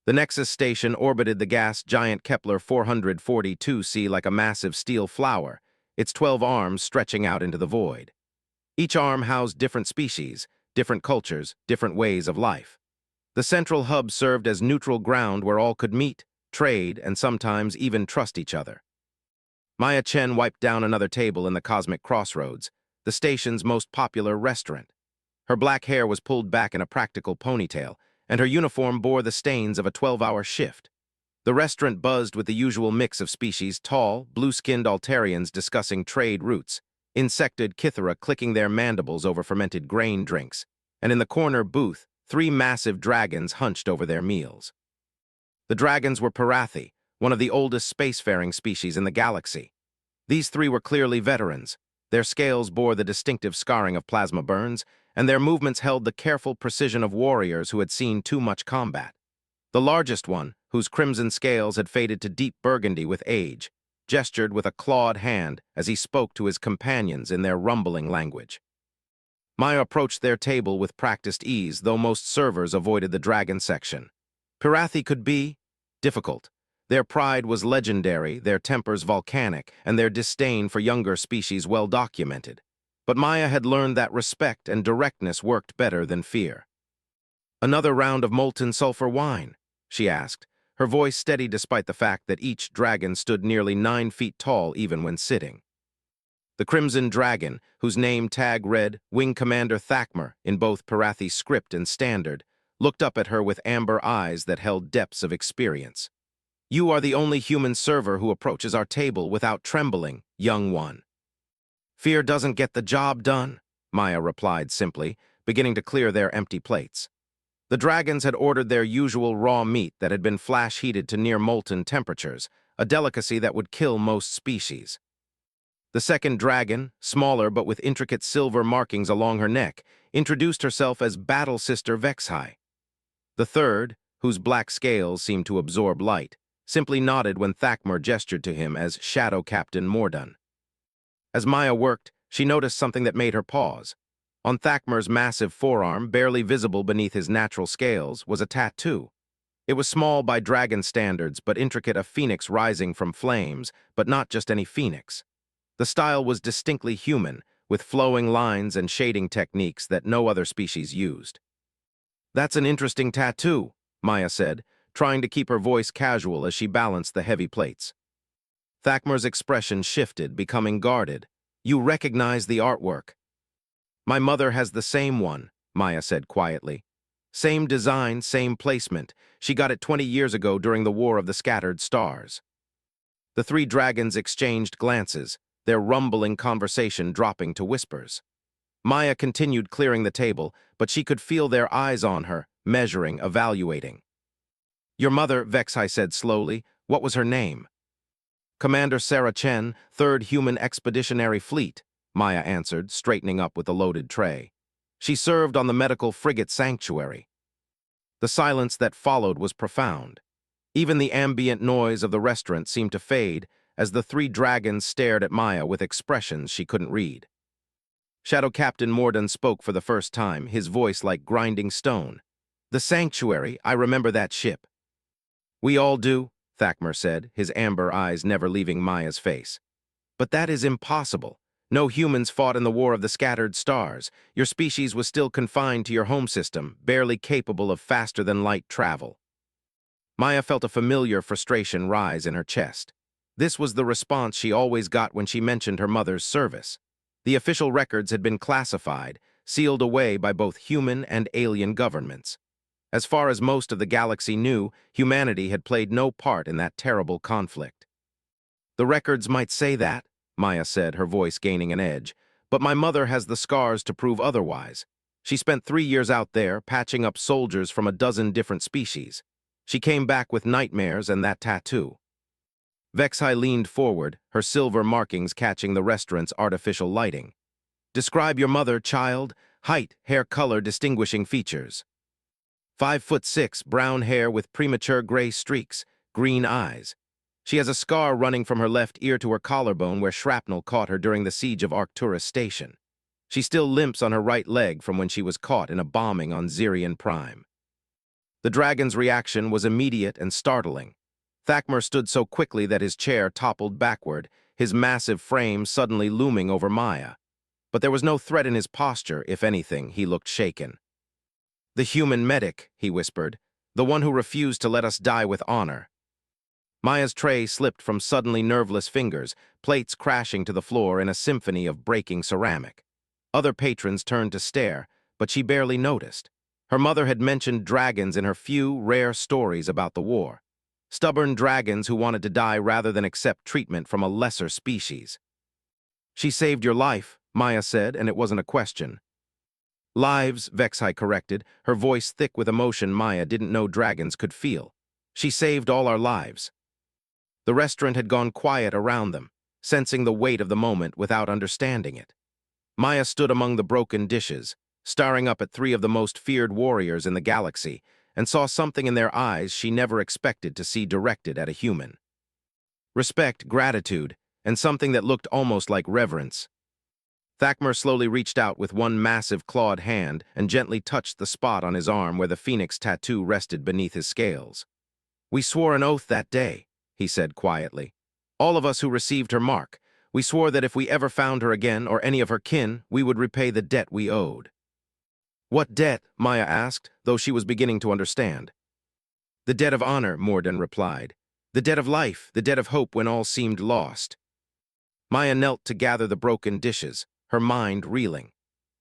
The Nexus station orbited the gas giant Kepler 442c like a massive steel flower, its 12 arms stretching out into the void. Each arm housed different species, different cultures, different ways of life. The central hub served as neutral ground where all could meet, trade, and sometimes even trust each other. Maya Chen wiped down another table in the cosmic crossroads, the station's most popular restaurant. Her black hair was pulled back in a practical ponytail, and her uniform bore the stains of a 12-hour shift. The restaurant buzzed with the usual mix of species: tall, blue-skinned Altarians discussing trade routes, insected Kithera clicking their mandibles over fermented grain drinks, and in the corner booth, 3 massive dragons hunched over their meals. The dragons were Parathi, one of the oldest spacefaring species in the galaxy. These 3 were clearly veterans. Their scales bore the distinctive scarring of plasma burns, and their movements held the careful precision of warriors who had seen too much combat. The largest one, whose crimson scales had faded to deep burgundy with age, gestured with a clawed hand as he spoke to his companions in their rumbling language. Maya approached their table with practiced ease, though most servers avoided the dragon section. Parathi could be difficult. Their pride was legendary, their tempers volcanic, and their disdain for younger species well documented. But Maya had learned that respect and directness worked better than fear. "Another round of molten sulfur wine?" she asked, her voice steady despite the fact that each dragon stood nearly 9 feet tall even when sitting. The Crimson Dragon, whose name tag read Wing Commander Thakmer in both Parathi's script and standard, looked up at her with amber eyes that held depths of experience. "You are the only human server who approaches our table without trembling, young one." "Fear doesn't get the job done," Maya replied simply, beginning to clear their empty plates. The dragons had ordered their usual raw meat that had been flash-heated to near-molten temperatures, a delicacy that would kill most species. The second dragon, smaller but with intricate silver markings along her neck, introduced herself as Battle Sister Vexhai. The third, whose black scales seemed to absorb light, simply nodded when Thakmer gestured to him as Shadow Captain Mordan. As Maya worked, she noticed something that made her pause. On Thakmer's massive forearm, barely visible beneath his natural scales, was a tattoo. It was small by dragon standards, but intricate, a phoenix rising from flames, but not just any phoenix. The style was distinctly human, with flowing lines and shading techniques that no other species used. "That's an interesting tattoo," Maya said, trying to keep her voice casual as she balanced the heavy plates. Thakmer's expression shifted, becoming guarded. "You recognize the artwork." "My mother has the same one," Maya said quietly. "Same design, same placement. She got it 20 years ago during the War of the Scattered Stars." The 3 dragons exchanged glances, their rumbling conversation dropping to whispers. Maya continued clearing the table, but she could feel their eyes on her, measuring, evaluating. "Your mother," Vexhai said slowly. "What was her name?" "Commander Sarah Chen, 3rd Human Expeditionary Fleet," Maya answered, straightening up with the loaded tray. "She served on the medical frigate Sanctuary." The silence that followed was profound. Even the ambient noise of the restaurant seemed to fade as the 3 dragons stared at Maya with expressions she couldn't read. Shadow Captain Mordan spoke for the first time, his voice like grinding stone. "The Sanctuary, I remember that ship." "We all do," Thakmer said, his amber eyes never leaving Maya's face. "But that is impossible. No humans fought in the War of the Scattered Stars. Your species was still confined to your home system, barely capable of faster-than-light travel." Maya felt a familiar frustration rise in her chest. This was the response she always got when she mentioned her mother's service. The official records had been classified, sealed away by both human and alien governments. As far as most of the galaxy knew, humanity had played no part in that terrible conflict. "The records might say that," Maya said, her voice gaining an edge, "but my mother has the scars to prove otherwise. She spent 3 years out there, patching up soldiers from a dozen different species. She came back with nightmares and that tattoo." Vexhai leaned forward, her silver markings catching the restaurant's artificial lighting. "Describe your mother, child. Height, hair color, distinguishing features." 5'6", brown hair with premature gray streaks, green eyes. She has a scar running from her left ear to her collarbone where shrapnel caught her during the siege of Arcturus Station. She still limps on her right leg from when she was caught in a bombing on Zirian Prime. The dragon's reaction was immediate and startling. Thakmer stood so quickly that his chair toppled backward, his massive frame suddenly looming over Maya. But there was no threat in his posture. If anything, he looked shaken. "The human medic," he whispered, "the one who refused to let us die with honor." Maya's tray slipped from suddenly nerveless fingers, plates crashing to the floor in a symphony of breaking ceramic. Other patrons turned to stare, but she barely noticed. Her mother had mentioned dragons in her few, rare stories about the war. Stubborn dragons who wanted to die rather than accept treatment from a lesser species. "She saved your life," Maya said, and it wasn't a question. "Lives," Vexai corrected, her voice thick with emotion Maya didn't know dragons could feel. "She saved all our lives." The restaurant had gone quiet around them, sensing the weight of the moment without understanding it. Maya stood among the broken dishes, staring up at three of the most feared warriors in the galaxy, and saw something in their eyes she never expected to see directed at a human. Respect, gratitude, and something that looked almost like reverence. Thakmer slowly reached out with one massive clawed hand and gently touched the spot on his arm where the phoenix tattoo rested beneath his scales. "We swore an oath that day," he said quietly. "All of us who received her mark. We swore that if we ever found her again or any of her kin, we would repay the debt we owed." "What debt?" Maya asked, though she was beginning to understand. "The debt of honor," Morden replied. "The debt of life, the debt of hope when all seemed lost." Maya knelt to gather the broken dishes, her mind reeling.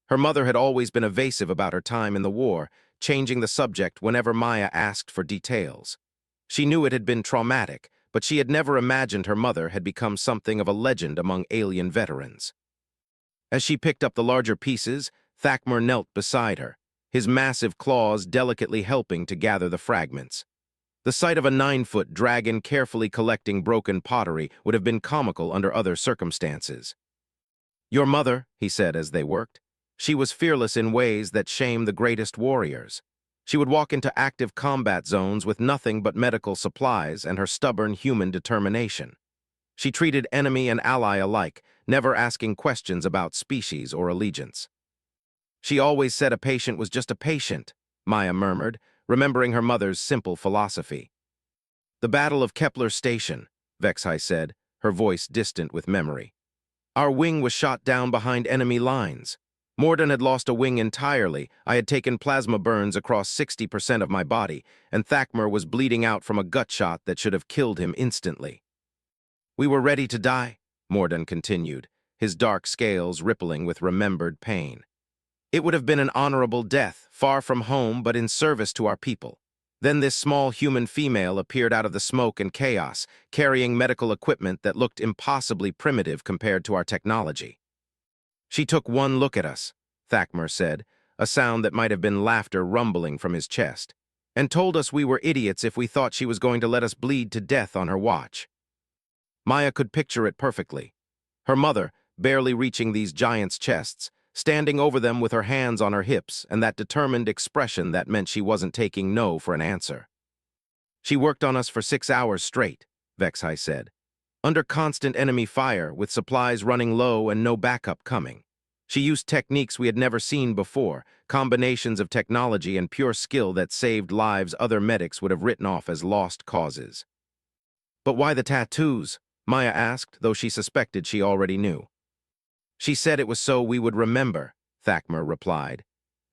Her mother had always been evasive about her time in the war, changing the subject whenever Maya asked for details. She knew it had been traumatic, but she had never imagined her mother had become something of a legend among alien veterans. As she picked up the larger pieces, Thakmer knelt beside her, his massive claws delicately helping to gather the fragments. The sight of a 9-foot dragon carefully collecting broken pottery would have been comical under other circumstances. "Your mother," he said as they worked, "she was fearless in ways that shame the greatest warriors. She would walk into active combat zones with nothing but medical supplies and her stubborn human determination. She treated enemy and ally alike, never asking questions about species or allegiance." "She always said a patient was just a patient," Maya murmured, remembering her mother's simple philosophy. "The Battle of Kepler Station," Vexai said, her voice distant with memory. "Our wing was shot down behind enemy lines. Morden had lost a wing entirely. I had taken plasma burns across 60% of my body, and Thakmer was bleeding out from a gut shot that should have killed him instantly. We were ready to die," Morden continued, his dark scales rippling with remembered pain. "It would have been an honorable death, far from home but in service to our people. Then this small human female appeared out of the smoke and chaos, carrying medical equipment that looked impossibly primitive compared to our technology. She took one look at us," Thakmer said, a sound that might have been laughter rumbling from his chest, "and told us we were idiots if we thought she was going to let us bleed to death on her watch." Maya could picture it perfectly. Her mother, barely reaching these giants' chests, standing over them with her hands on her hips and that determined expression that meant she wasn't taking no for an answer. "She worked on us for 6 hours straight," Vexai said, "under constant enemy fire, with supplies running low and no backup coming. She used techniques we had never seen before, combinations of technology and pure skill that saved lives other medics would have written off as lost causes." "But why the tattoos?" Maya asked, though she suspected she already knew. "She said it was so we would remember," Thakmer replied.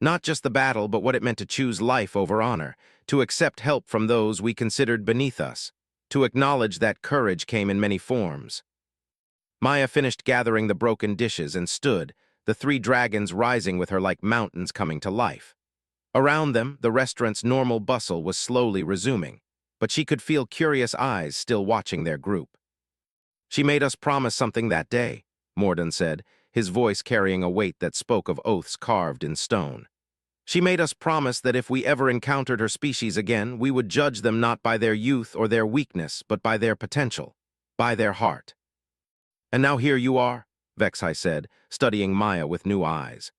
"Not just the battle, but what it meant to choose life over honor, to accept help from those we considered beneath us, to acknowledge that courage came in many forms." Maya finished gathering the broken dishes and stood, the three dragons rising with her like mountains coming to life. Around them, the restaurant's normal bustle was slowly resuming, but she could feel curious eyes still watching their group. "She made us promise something that day," Morden said, his voice carrying a weight that spoke of oaths carved in stone. "She made us promise that if we ever encountered her species again, we would judge them not by their youth or their weakness, but by their potential, by their heart." "And now here you are," Vexai said, studying Maya with new eyes.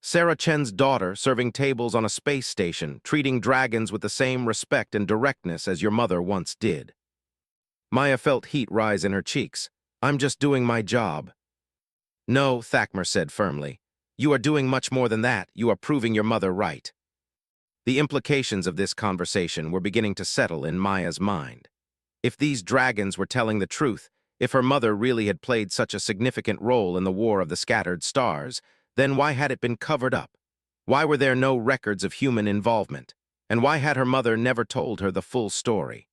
"Sarah Chen's daughter, serving tables on a space station, treating dragons with the same respect and directness as your mother once did." Maya felt heat rise in her cheeks. "I'm just doing my job." "No," Thakmer said firmly. "You are doing much more than that. You are proving your mother right." The implications of this conversation were beginning to settle in Maya's mind. If these dragons were telling the truth, if her mother really had played such a significant role in the War of the Scattered Stars, then why had it been covered up? Why were there no records of human involvement? And why had her mother never told her the full story?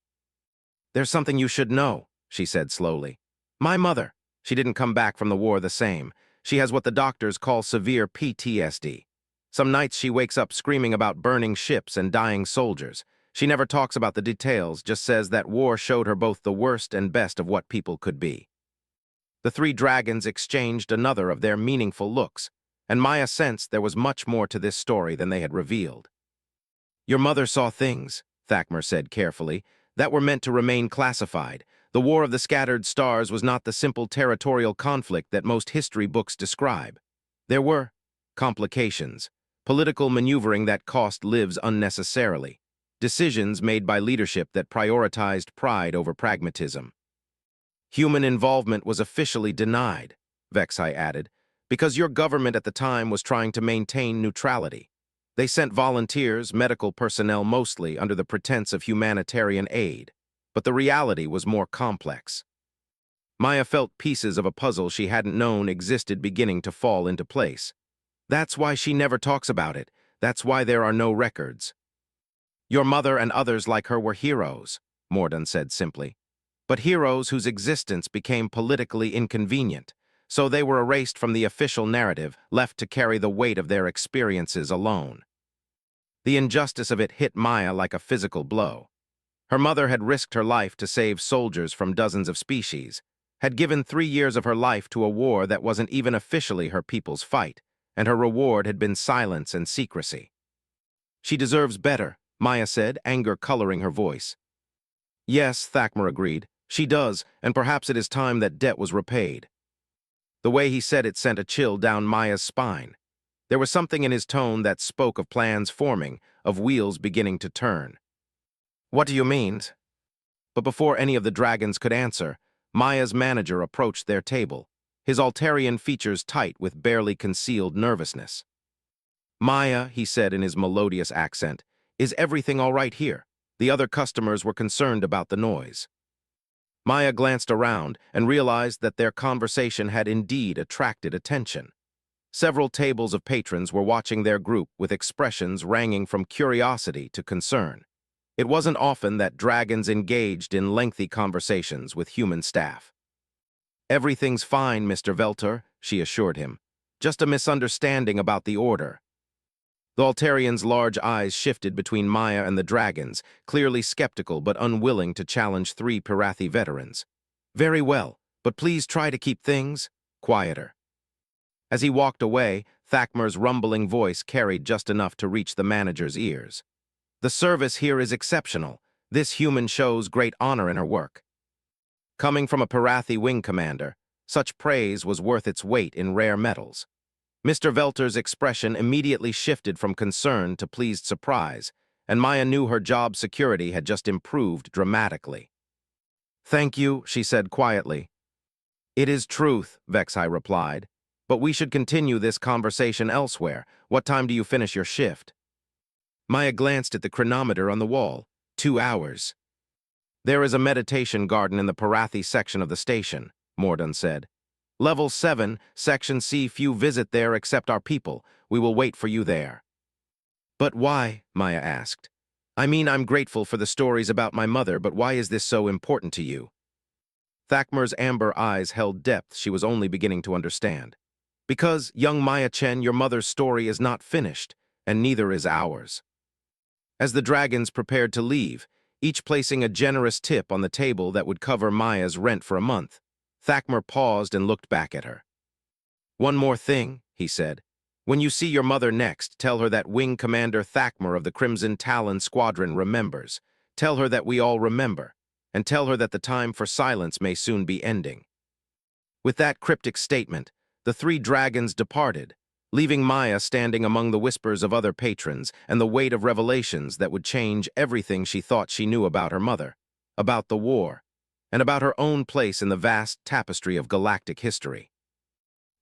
"There's something you should know," she said slowly. "My mother, she didn't come back from the war the same. She has what the doctors call severe PTSD. Some nights she wakes up screaming about burning ships and dying soldiers. She never talks about the details, just says that war showed her both the worst and best of what people could be." The three dragons exchanged another of their meaningful looks, and Maya sensed there was much more to this story than they had revealed. "Your mother saw things," Thakmer said carefully, "that were meant to remain classified. The War of the Scattered Stars was not the simple territorial conflict that most history books describe. There were complications, political maneuvering that cost lives unnecessarily, decisions made by leadership that prioritized pride over pragmatism. Human involvement was officially denied," Vexai added, "because your government at the time was trying to maintain neutrality. They sent volunteers, medical personnel mostly, under the pretense of humanitarian aid. But the reality was more complex." Maya felt pieces of a puzzle she hadn't known existed beginning to fall into place. "That's why she never talks about it. That's why there are no records." "Your mother and others like her were heroes," Mordaunt said simply. "But heroes whose existence became politically inconvenient, so they were erased from the official narrative, left to carry the weight of their experiences alone." The injustice of it hit Maya like a physical blow. Her mother had risked her life to save soldiers from dozens of species, had given 3 years of her life to a war that wasn't even officially her people's fight, and her reward had been silence and secrecy. "She deserves better," Maya said, anger coloring her voice. "Yes," Thakmer agreed, "she does, and perhaps it is time that debt was repaid." The way he said it sent a chill down Maya's spine. There was something in his tone that spoke of plans forming, of wheels beginning to turn. "What do you mean?" But before any of the dragons could answer, Maya's manager approached their table, his Altarian features tight with barely concealed nervousness. "Maya," he said in his melodious accent, "is everything all right here? The other customers were concerned about the noise." Maya glanced around and realized that their conversation had indeed attracted attention. Several tables of patrons were watching their group with expressions ranging from curiosity to concern. It wasn't often that dragons engaged in lengthy conversations with human staff. "Everything's fine, Mr. Velter," she assured him. "Just a misunderstanding about the order." The Altarian's large eyes shifted between Maya and the dragons, clearly skeptical but unwilling to challenge 3 Pirathi veterans. "Very well, but please try to keep things quieter." As he walked away, Thakmer's rumbling voice carried just enough to reach the manager's ears. "The service here is exceptional. This human shows great honor in her work." Coming from a Pirathi wing commander, such praise was worth its weight in rare metals. Mr. Velter's expression immediately shifted from concern to pleased surprise, and Maya knew her job security had just improved dramatically. "Thank you," she said quietly. "It is truth," Vexai replied, "but we should continue this conversation elsewhere. What time do you finish your shift?" Maya glanced at the chronometer on the wall. 2 hours. "There is a meditation garden in the Pirathi section of the station," Mordaunt said. "Level 7, Section C. Few visit there except our people. We will wait for you there." "But why?" Maya asked. "I mean, I'm grateful for the stories about my mother, but why is this so important to you?" Thakmer's amber eyes held depth she was only beginning to understand. "Because, young Maya Chen, your mother's story is not finished, and neither is ours." As the dragons prepared to leave, each placing a generous tip on the table that would cover Maya's rent for a month, Thakmer paused and looked back at her. "One more thing," he said. "When you see your mother next, tell her that Wing Commander Thakmer of the Crimson Talon Squadron remembers. Tell her that we all remember, and tell her that the time for silence may soon be ending." With that cryptic statement, the 3 dragons departed, leaving Maya standing among the whispers of other patrons and the weight of revelations that would change everything she thought she knew about her mother, about the war, and about her own place in the vast tapestry of galactic history.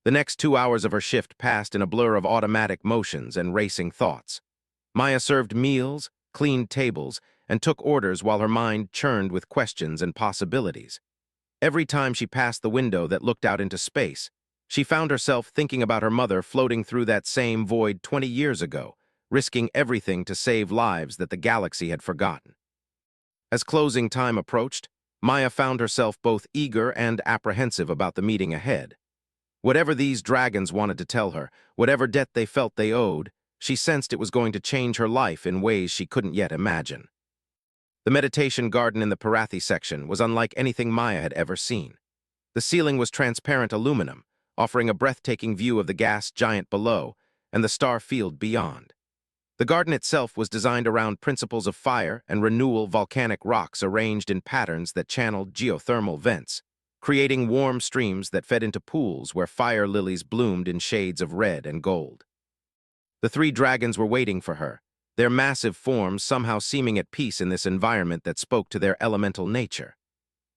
The next 2 hours of her shift passed in a blur of automatic motions and racing thoughts. Maya served meals, cleaned tables, and took orders while her mind churned with questions and possibilities. Every time she passed the window that looked out into space, she found herself thinking about her mother floating through that same void 20 years ago, risking everything to save lives that the galaxy had forgotten. As closing time approached, Maya found herself both eager and apprehensive about the meeting ahead. Whatever these dragons wanted to tell her, whatever debt they felt they owed, she sensed it was going to change her life in ways she couldn't yet imagine. The meditation garden in the Parathi section was unlike anything Maya had ever seen. The ceiling was transparent aluminum, offering a breathtaking view of the gas giant below and the star field beyond. The garden itself was designed around principles of fire and renewal volcanic rocks arranged in patterns that channeled geothermal vents, creating warm streams that fed into pools where fire lilies bloomed in shades of red and gold. The three dragons were waiting for her, their massive forms somehow seeming at peace in this environment that spoke to their elemental nature.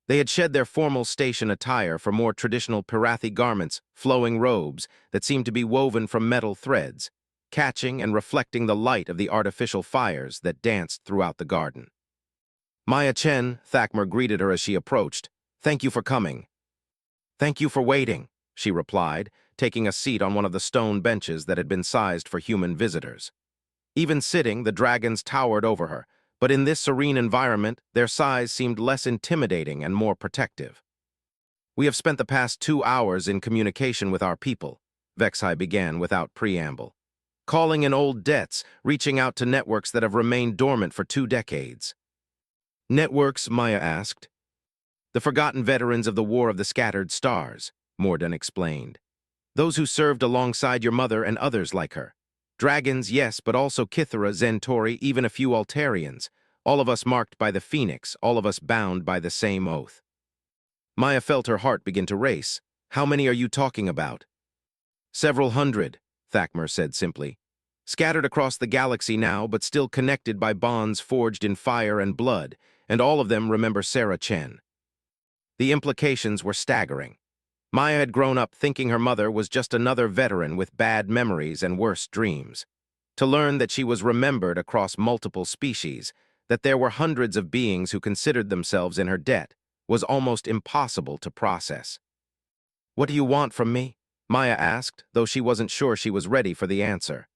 They had shed their formal station attire for more traditional Parathi garments, flowing robes that seemed to be woven from metal threads, catching and reflecting the light of the artificial fires that danced throughout the garden. "Maya Chen," Thakmer greeted her as she approached. "Thank you for coming." "Thank you for waiting," she replied, taking a seat on one of the stone benches that had been sized for human visitors. Even sitting, the dragons towered over her, but in this serene environment, their size seemed less intimidating and more protective. "We have spent the past 2 hours in communication with our people," Vexai began without preamble. "Calling in old debts, reaching out to networks that have remained dormant for 2 decades. "Networks?" Maya asked. "The forgotten veterans of the War of the Scattered Stars," Mordun explained. "Those who served alongside your mother and others like her. Dragons, yes, but also Kithara, Zentori, even a few Altarians. All of us marked by the Phoenix, all of us bound by the same oath." Maya felt her heart begin to race. "How many are you talking about?" "Several hundred," Thakmer said simply. "Scattered across the galaxy now, but still connected by bonds forged in fire and blood, and all of them remember Sarah Chen." The implications were staggering. Maya had grown up thinking her mother was just another veteran with bad memories and worse dreams. To learn that she was remembered across multiple species, that there were hundreds of beings who considered themselves in her debt, was almost impossible to process. "What do you want from me?" Maya asked, though she wasn't sure she was ready for the answer.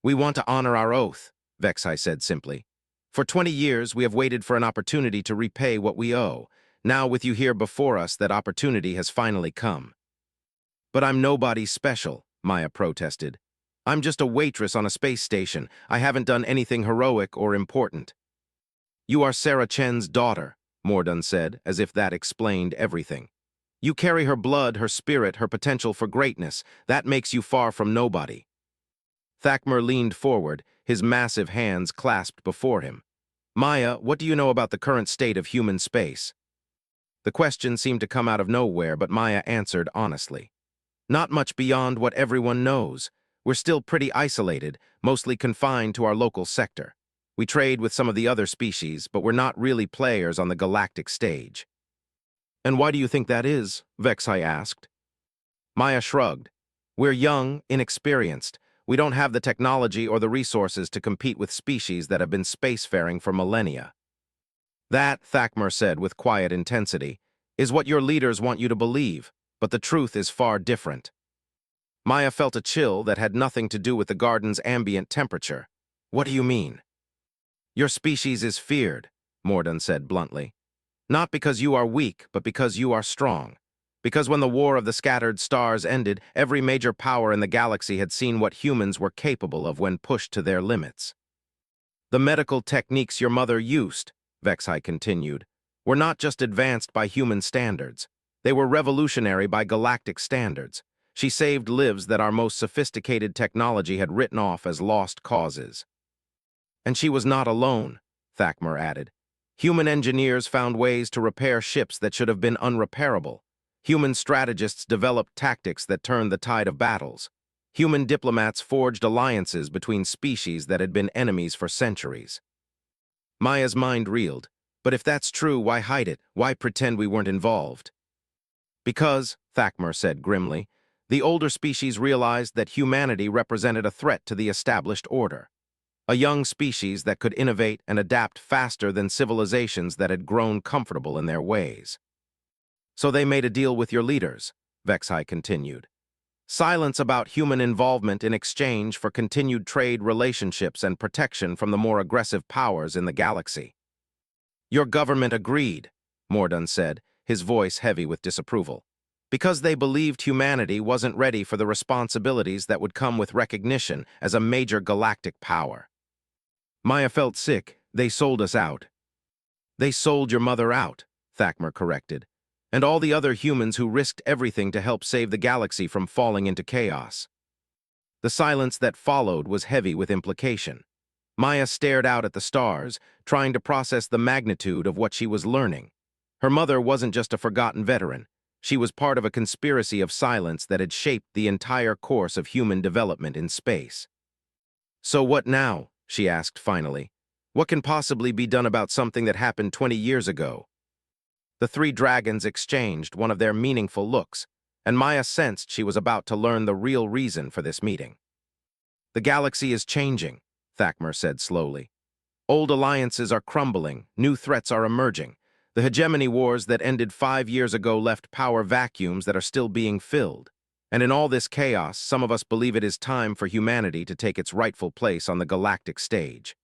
"We want to honor our oath," Vexai said simply. "For 20 years, we have waited for an opportunity to repay what we owe. Now, with you here before us, that opportunity has finally come." "But I'm nobody special," Maya protested. "I'm just a waitress on a space station. I haven't done anything heroic or important." "You are Sarah Chen's daughter," Mordun said, as if that explained everything. "You carry her blood, her spirit, her potential for greatness. That makes you far from nobody." Thakmer leaned forward, his massive hands clasped before him. "Maya, what do you know about the current state of human space?" The question seemed to come out of nowhere, but Maya answered honestly. "Not much beyond what everyone knows. We're still pretty isolated, mostly confined to our local sector. We trade with some of the other species, but we're not really players on the galactic stage." "And why do you think that is?" Vexai asked. Maya shrugged. "We're young, inexperienced. We don't have the technology or the resources to compete with species that have been spacefaring for millennia." "That," Thakmer said with quiet intensity, "is what your leaders want you to believe, but the truth is far different." Maya felt a chill that had nothing to do with the garden's ambient temperature. "What do you mean?" "Your species is feared," Mordun said bluntly. "Not because you are weak, but because you are strong. Because when the War of the Scattered Stars ended, every major power in the galaxy had seen what humans were capable of when pushed to their limits. The medical techniques your mother used," Vexai continued, "were not just advanced by human standards. They were revolutionary by galactic standards. She saved lives that our most sophisticated technology had written off as lost causes." "And she was not alone," Thakmer added. "Human engineers found ways to repair ships that should have been unrepairable. Human strategists developed tactics that turned the tide of battles. Human diplomats forged alliances between species that had been enemies for centuries." Maya's mind reeled. "But if that's true, why hide it? Why pretend we weren't involved?" "Because," Thakmer said grimly, "the older species realized that humanity represented a threat to the established order. a young species that could innovate and adapt faster than civilizations that had grown comfortable in their ways. So they made a deal with your leaders, Vexai continued. Silence about human involvement in exchange for continued trade relationships and protection from the more aggressive powers in the galaxy. Your government agreed, Mordun said, his voice heavy with disapproval, because they believed humanity wasn't ready for the responsibilities that would come with recognition as a major galactic power. Maya felt sick. They sold us out. They sold your mother out, Thakmer corrected, and all the other humans who risked everything to help save the galaxy from falling into chaos. The silence that followed was heavy with implication. Maya stared out at the stars, trying to process the magnitude of what she was learning. Her mother wasn't just a forgotten veteran. She was part of a conspiracy of silence that had shaped the entire course of human development in space. So what now? She asked finally. What can possibly be done about something that happened 20 years ago? The three dragons exchanged one of their meaningful looks, and Maya sensed she was about to learn the real reason for this meeting. The galaxy is changing, Thakmer said slowly. Old alliances are crumbling, new threats are emerging. The hegemony wars that ended 5 years ago left power vacuums that are still being filled. And in all this chaos, some of us believe it is time for humanity to take its rightful place on the galactic stage.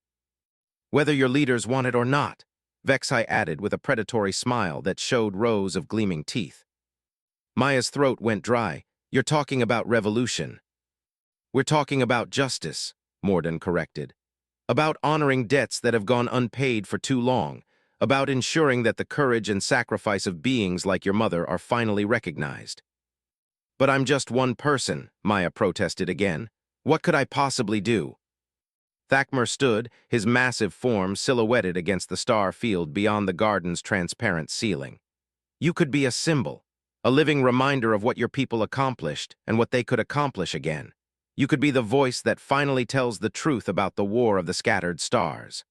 Whether your leaders want it or not, Vexai added with a predatory smile that showed rows of gleaming teeth. Maya's throat went dry. You're talking about revolution. We're talking about justice, Mordun corrected. About honoring debts that have gone unpaid for too long. About ensuring that the courage and sacrifice of beings like your mother are finally recognized. But I'm just one person, Maya protested again. What could I possibly do? Thakmer stood, his massive form silhouetted against the star field beyond the garden's transparent ceiling. You could be a symbol, a living reminder of what your people accomplished and what they could accomplish again. You could be the voice that finally tells the truth about the war of the scattered stars.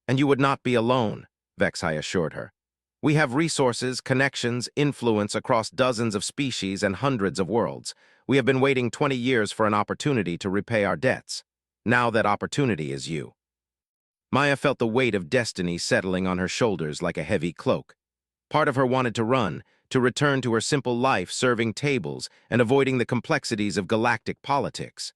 And you would not be alone, Vexai assured her. We have resources, connections, influence across dozens of species and hundreds of worlds. We have been waiting 20 years for an opportunity to repay our debts. Now that opportunity is you. Maya felt the weight of destiny settling on her shoulders like a heavy cloak. Part of her wanted to run, to return to her simple life serving tables and avoiding the complexities of galactic politics.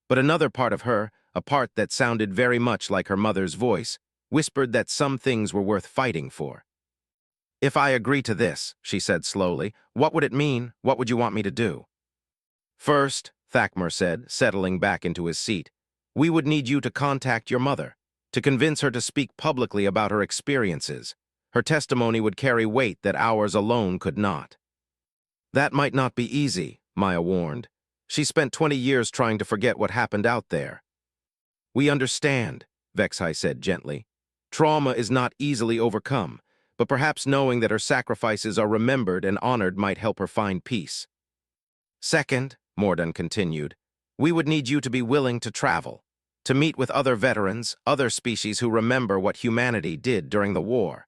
But another part of her, a part that sounded very much like her mother's voice, whispered that some things were worth fighting for. If I agree to this, she said slowly, what would it mean? What would you want me to do? First, Thakmer said, settling back into his seat, we would need you to contact your mother, to convince her to speak publicly about her experiences. Her testimony would carry weight that ours alone could not. That might not be easy, Maya warned. She spent 20 years trying to forget what happened out there. We understand, Vexai said gently. Trauma is not easily overcome, but perhaps knowing that her sacrifices are remembered and honored might help her find peace. Second, Mordun continued, we would need you to be willing to travel, to meet with other veterans, other species who remember what humanity did during the war,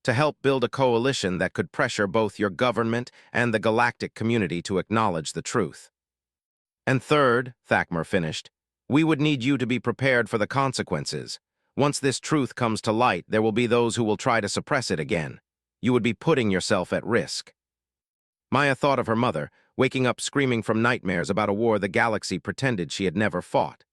to help build a coalition that could pressure both your government and the galactic community to acknowledge the truth. And third, Thakmer finished, we would need you to be prepared for the consequences. Once this truth comes to light, there will be those who will try to suppress it again. You would be putting yourself at risk. Maya thought of her mother, waking up screaming from nightmares about a war the galaxy pretended she had never fought.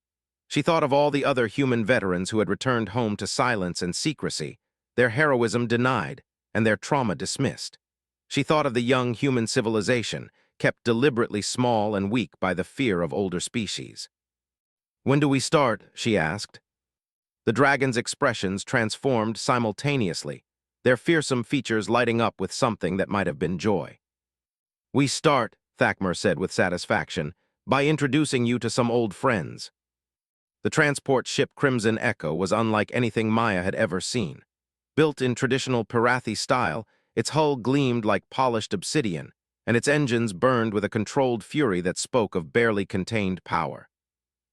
She thought of all the other human veterans who had returned home to silence and secrecy, their heroism denied, and their trauma dismissed. She thought of the young human civilization, kept deliberately small and weak by the fear of older species. When do we start? She asked. The dragon's expressions transformed simultaneously, their fearsome features lighting up with something that might have been joy. We start, Thakmer said with satisfaction, by introducing you to some old friends. The transport ship Crimson Echo was unlike anything Maya had ever seen. Built in traditional Pirathi style, its hull gleamed like polished obsidian, and its engines burned with a controlled fury that spoke of barely contained power.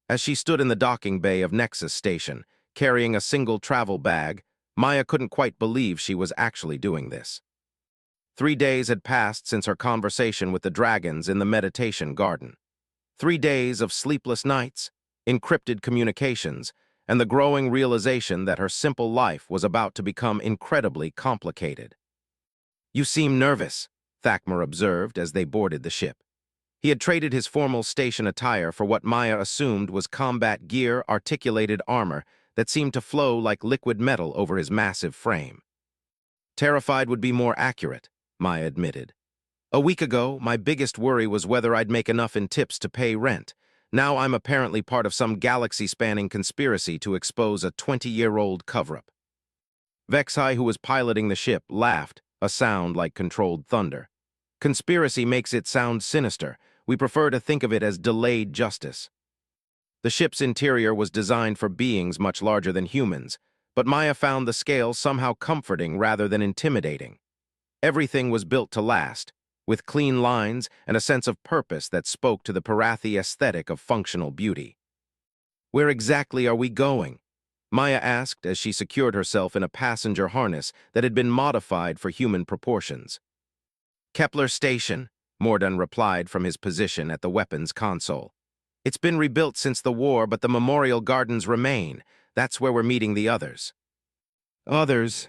As she stood in the docking bay of Nexus Station, carrying a single travel bag, Maya couldn't quite believe she was actually doing this. 3 days had passed since her conversation with the dragons in the meditation garden. 3 days of sleepless nights, encrypted communications, and the growing realization that her simple life was about to become incredibly complicated. "You seem nervous," Thakmer observed as they boarded the ship. He had traded his formal station attire for what Maya assumed was combat gear, articulated armor that seemed to flow like liquid metal over his massive frame. "Terrified would be more accurate," Maya admitted. "A week ago, my biggest worry was whether I'd make enough in tips to pay rent. Now I'm apparently part of some galaxy-spanning conspiracy to expose a 20-year-old cover-up." Vexai, who was piloting the ship, laughed, a sound like controlled thunder. "Conspiracy makes it sound sinister. We prefer to think of it as delayed justice." The ship's interior was designed for beings much larger than humans, but Maya found the scale somehow comforting rather than intimidating. Everything was built to last, with clean lines and a sense of purpose that spoke to the Parathi aesthetic of functional beauty. "Where exactly are we going?" Maya asked as she secured herself in a passenger harness that had been modified for human proportions. "Kepler Station," Mordun replied from his position at the weapons console. "It's been rebuilt since the war, but the memorial gardens remain. That's where we're meeting the others." "Others?"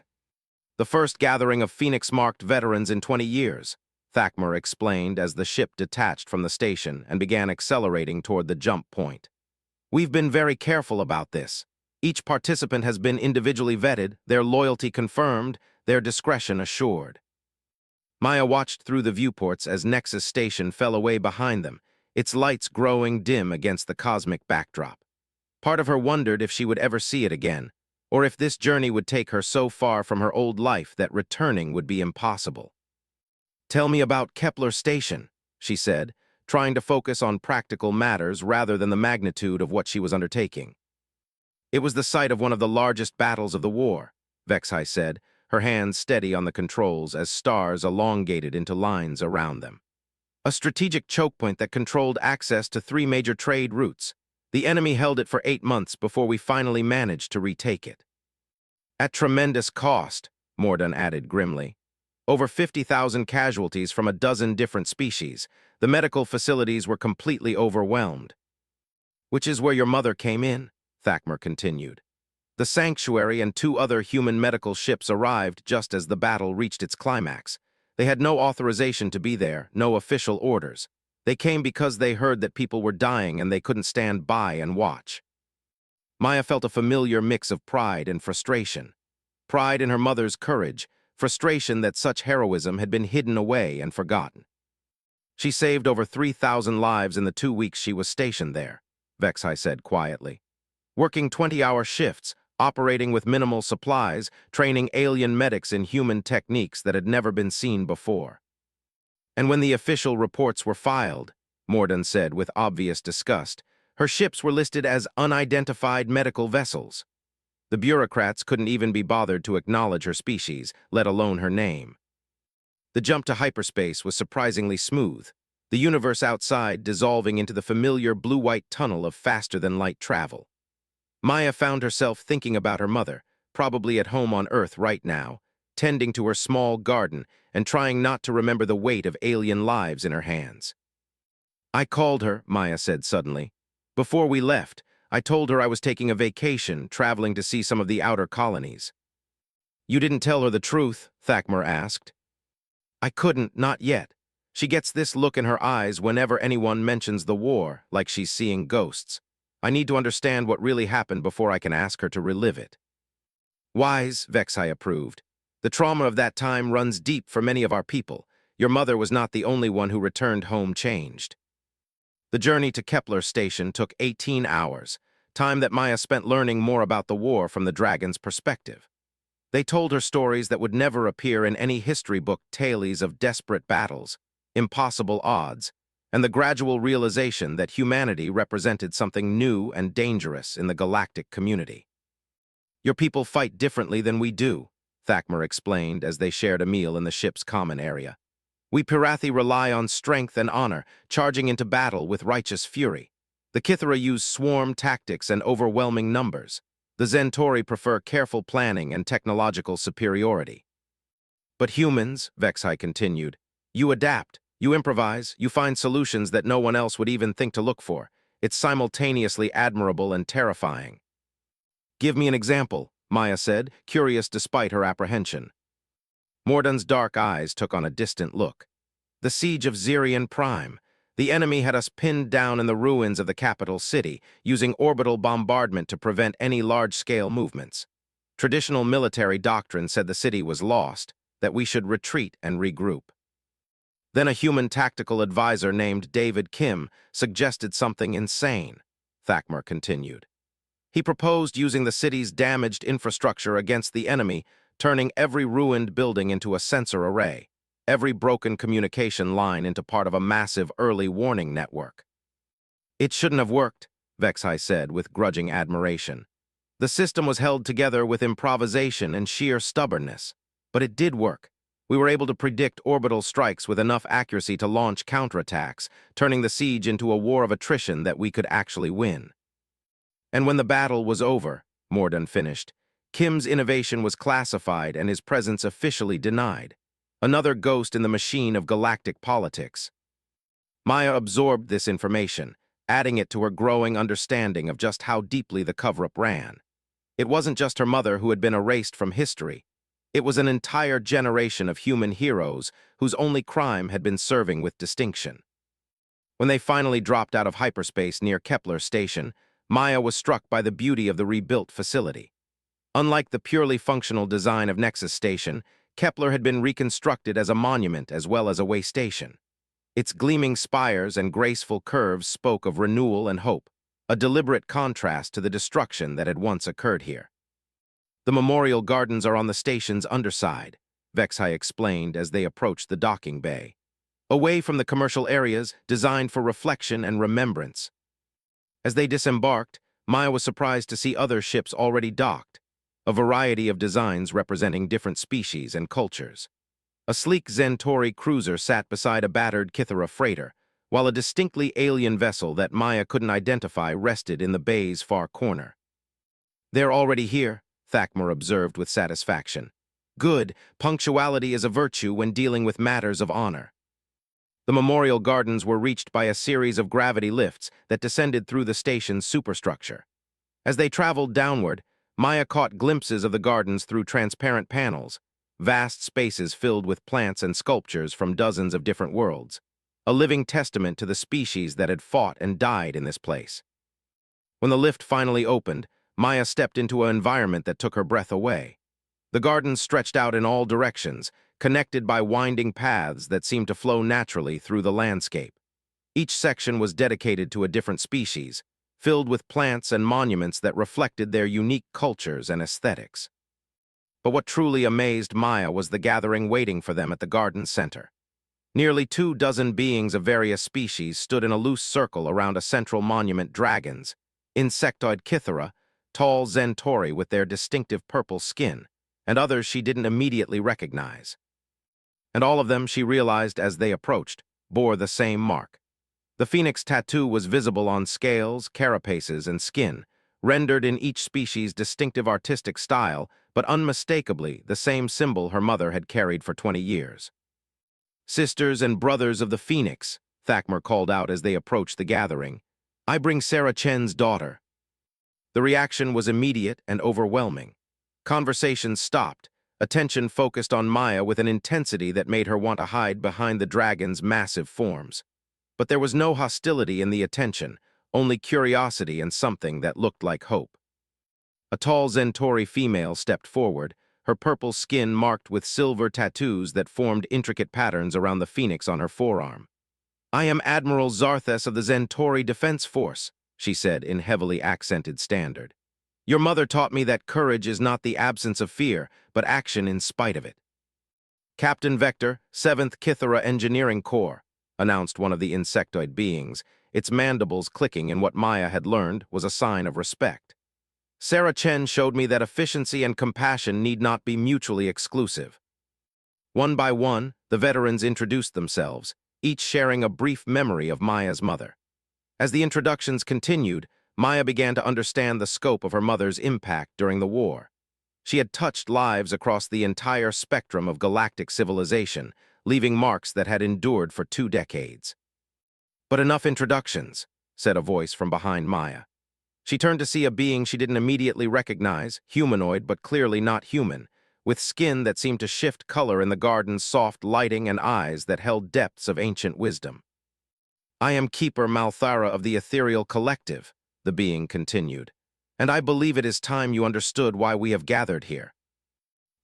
"The first gathering of Phoenix-marked veterans in 20 years, Thakmer explained as the ship detached from the station and began accelerating toward the jump point. "We've been very careful about this. Each participant has been individually vetted, their loyalty confirmed, their discretion assured." Maya watched through the viewports as Nexus Station fell away behind them, its lights growing dim against the cosmic backdrop. Part of her wondered if she would ever see it again, or if this journey would take her so far from her old life that returning would be impossible. "Tell me about Kepler Station," she said, trying to focus on practical matters rather than the magnitude of what she was undertaking. "It was the site of one of the largest battles of the war," Vexai said, her hands steady on the controls as stars elongated into lines around them. "A strategic choke point that controlled access to 3 major trade routes. The enemy held it for 8 months before we finally managed to retake it." "At tremendous cost," Mordun added grimly. "Over 50,000 casualties from a dozen different species. The medical facilities were completely overwhelmed." "Which is where your mother came in," Thakmer continued. "The Sanctuary and 2 other human medical ships arrived just as the battle reached its climax. They had no authorization to be there, no official orders. They came because they heard that people were dying and they couldn't stand by and watch." Maya felt a familiar mix of pride and frustration. Pride in her mother's courage, frustration that such heroism had been hidden away and forgotten. "She saved over 3,000 lives in the 2 weeks she was stationed there," Vexai said quietly. "Working 20-hour shifts, operating with minimal supplies, training alien medics in human techniques that had never been seen before." "And when the official reports were filed," Mordun said with obvious disgust, "her ships were listed as unidentified medical vessels. The bureaucrats couldn't even be bothered to acknowledge her species, let alone her name." The jump to hyperspace was surprisingly smooth, the universe outside dissolving into the familiar blue-white tunnel of faster-than-light travel. Maya found herself thinking about her mother, probably at home on Earth right now, tending to her small garden and trying not to remember the weight of alien lives in her hands. "I called her," Maya said suddenly. "Before we left, I told her I was taking a vacation, traveling to see some of the outer colonies." "You didn't tell her the truth?" Thakmer asked. "I couldn't, not yet. She gets this look in her eyes whenever anyone mentions the war, like she's seeing ghosts. I need to understand what really happened before I can ask her to relive it." "Wise," Vexai approved. "The trauma of that time runs deep for many of our people. Your mother was not the only one who returned home changed." The journey to Kepler Station took 18 hours, time that Maya spent learning more about the war from the dragon's perspective. They told her stories that would never appear in any history book, tales of desperate battles, impossible odds, and the gradual realization that humanity represented something new and dangerous in the galactic community. "Your people fight differently than we do," Thakmer explained as they shared a meal in the ship's common area. "We Parathi rely on strength and honor, charging into battle with righteous fury. The Kithara use swarm tactics and overwhelming numbers. The Zentori prefer careful planning and technological superiority." "But humans," Vexai continued, "you adapt. You improvise, you find solutions that no one else would even think to look for. It's simultaneously admirable and terrifying." Give me an example, Maya said, curious despite her apprehension. Mordun's dark eyes took on a distant look. The siege of Zirian Prime. The enemy had us pinned down in the ruins of the capital city, using orbital bombardment to prevent any large-scale movements. Traditional military doctrine said the city was lost, that we should retreat and regroup. Then a human tactical advisor named David Kim suggested something insane, Thakmer continued. He proposed using the city's damaged infrastructure against the enemy, turning every ruined building into a sensor array, every broken communication line into part of a massive early warning network. It shouldn't have worked, Vexai said with grudging admiration. The system was held together with improvisation and sheer stubbornness. But it did work. We were able to predict orbital strikes with enough accuracy to launch counterattacks, turning the siege into a war of attrition that we could actually win. And when the battle was over, Mordun finished, Kim's innovation was classified and his presence officially denied. Another ghost in the machine of galactic politics. Maya absorbed this information, adding it to her growing understanding of just how deeply the cover-up ran. It wasn't just her mother who had been erased from history. It was an entire generation of human heroes whose only crime had been serving with distinction. When they finally dropped out of hyperspace near Kepler Station, Maya was struck by the beauty of the rebuilt facility. Unlike the purely functional design of Nexus Station, Kepler had been reconstructed as a monument as well as a way station. Its gleaming spires and graceful curves spoke of renewal and hope, a deliberate contrast to the destruction that had once occurred here. The memorial gardens are on the station's underside, Vexai explained as they approached the docking bay. Away from the commercial areas designed for reflection and remembrance. As they disembarked, Maya was surprised to see other ships already docked, a variety of designs representing different species and cultures. A sleek Centauri cruiser sat beside a battered Kythera freighter, while a distinctly alien vessel that Maya couldn't identify rested in the bay's far corner. "They're already here," Thakmer observed with satisfaction. "Good, punctuality is a virtue when dealing with matters of honor." The memorial gardens were reached by a series of gravity lifts that descended through the station's superstructure. As they traveled downward, Maya caught glimpses of the gardens through transparent panels, vast spaces filled with plants and sculptures from dozens of different worlds, a living testament to the species that had fought and died in this place. When the lift finally opened, Maya stepped into an environment that took her breath away. The gardens stretched out in all directions, connected by winding paths that seemed to flow naturally through the landscape. Each section was dedicated to a different species, filled with plants and monuments that reflected their unique cultures and aesthetics. But what truly amazed Maya was the gathering waiting for them at the garden center. Nearly 24 beings of various species stood in a loose circle around a central monument: dragons, insectoid Kythera, tall Centauri with their distinctive purple skin, and others she didn't immediately recognize. And all of them, she realized as they approached, bore the same mark. The phoenix tattoo was visible on scales, carapaces, and skin, rendered in each species' distinctive artistic style, but unmistakably the same symbol her mother had carried for 20 years. "Sisters and brothers of the phoenix," Thakmer called out as they approached the gathering, "I bring Sarah Chen's daughter." The reaction was immediate and overwhelming. Conversation stopped, attention focused on Maya with an intensity that made her want to hide behind the dragon's massive forms. But there was no hostility in the attention, only curiosity and something that looked like hope. A tall Centauri female stepped forward, her purple skin marked with silver tattoos that formed intricate patterns around the phoenix on her forearm. "I am Admiral Zarthes of the Centauri Defense Force," she said in heavily accented standard. "Your mother taught me that courage is not the absence of fear, but action in spite of it." "Captain Vector, 7th Kythera Engineering Corps," announced one of the insectoid beings, its mandibles clicking in what Maya had learned was a sign of respect. "Sarah Chen showed me that efficiency and compassion need not be mutually exclusive." One by one, the veterans introduced themselves, each sharing a brief memory of Maya's mother. As the introductions continued, Maya began to understand the scope of her mother's impact during the war. She had touched lives across the entire spectrum of galactic civilization, leaving marks that had endured for 2 decades. "But enough introductions," said a voice from behind Maya. She turned to see a being she didn't immediately recognize, humanoid but clearly not human, with skin that seemed to shift color in the garden's soft lighting and eyes that held depths of ancient wisdom. "I am Keeper Malthara of the Ethereal Collective," the being continued, "and I believe it is time you understood why we have gathered here."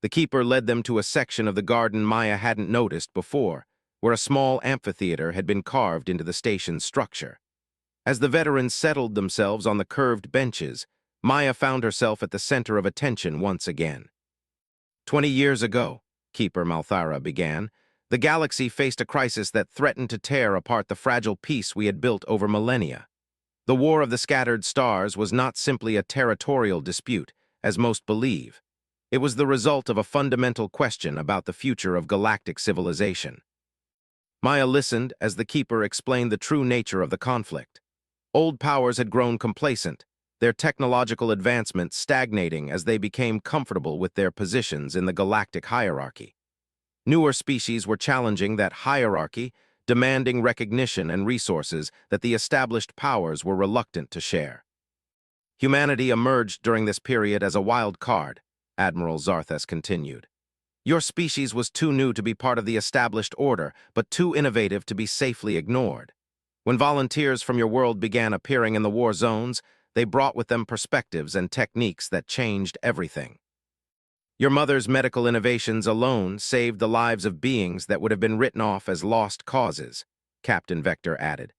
The Keeper led them to a section of the garden Maya hadn't noticed before, where a small amphitheater had been carved into the station's structure. As the veterans settled themselves on the curved benches, Maya found herself at the center of attention once again. 20 years ago, Keeper Malthara began, the galaxy faced a crisis that threatened to tear apart the fragile peace we had built over millennia. The War of the Scattered Stars was not simply a territorial dispute, as most believe. It was the result of a fundamental question about the future of galactic civilization. Maya listened as the Keeper explained the true nature of the conflict. Old powers had grown complacent, their technological advancement stagnating as they became comfortable with their positions in the galactic hierarchy. Newer species were challenging that hierarchy, demanding recognition and resources that the established powers were reluctant to share. Humanity emerged during this period as a wild card, Admiral Zarthas continued. Your species was too new to be part of the established order, but too innovative to be safely ignored. When volunteers from your world began appearing in the war zones, they brought with them perspectives and techniques that changed everything. Your mother's medical innovations alone saved the lives of beings that would have been written off as lost causes, Captain Vector added.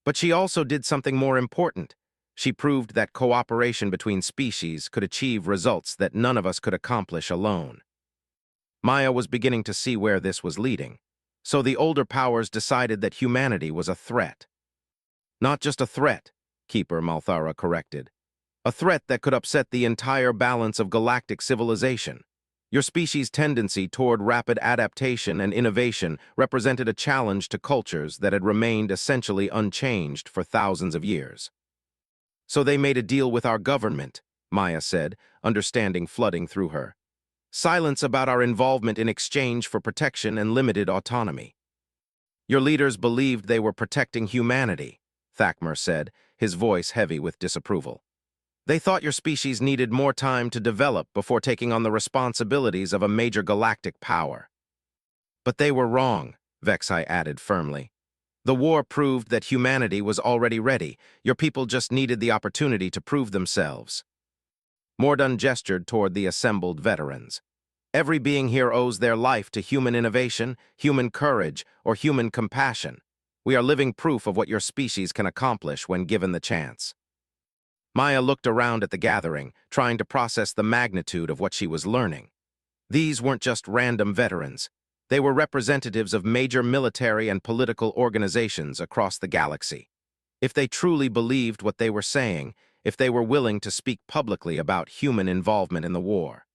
But she also did something more important. She proved that cooperation between species could achieve results that none of us could accomplish alone. Maya was beginning to see where this was leading. So the older powers decided that humanity was a threat. Not just a threat, Keeper Malthara corrected. A threat that could upset the entire balance of galactic civilization. Your species' tendency toward rapid adaptation and innovation represented a challenge to cultures that had remained essentially unchanged for thousands of years. So they made a deal with our government, Maya said, understanding flooding through her. Silence about our involvement in exchange for protection and limited autonomy. Your leaders believed they were protecting humanity, Thakmer said, his voice heavy with disapproval. They thought your species needed more time to develop before taking on the responsibilities of a major galactic power. But they were wrong, Vexai added firmly. The war proved that humanity was already ready. Your people just needed the opportunity to prove themselves. Mordun gestured toward the assembled veterans. Every being here owes their life to human innovation, human courage, or human compassion. We are living proof of what your species can accomplish when given the chance. Maya looked around at the gathering, trying to process the magnitude of what she was learning. These weren't just random veterans. They were representatives of major military and political organizations across the galaxy. If they truly believed what they were saying, if they were willing to speak publicly about human involvement in the war.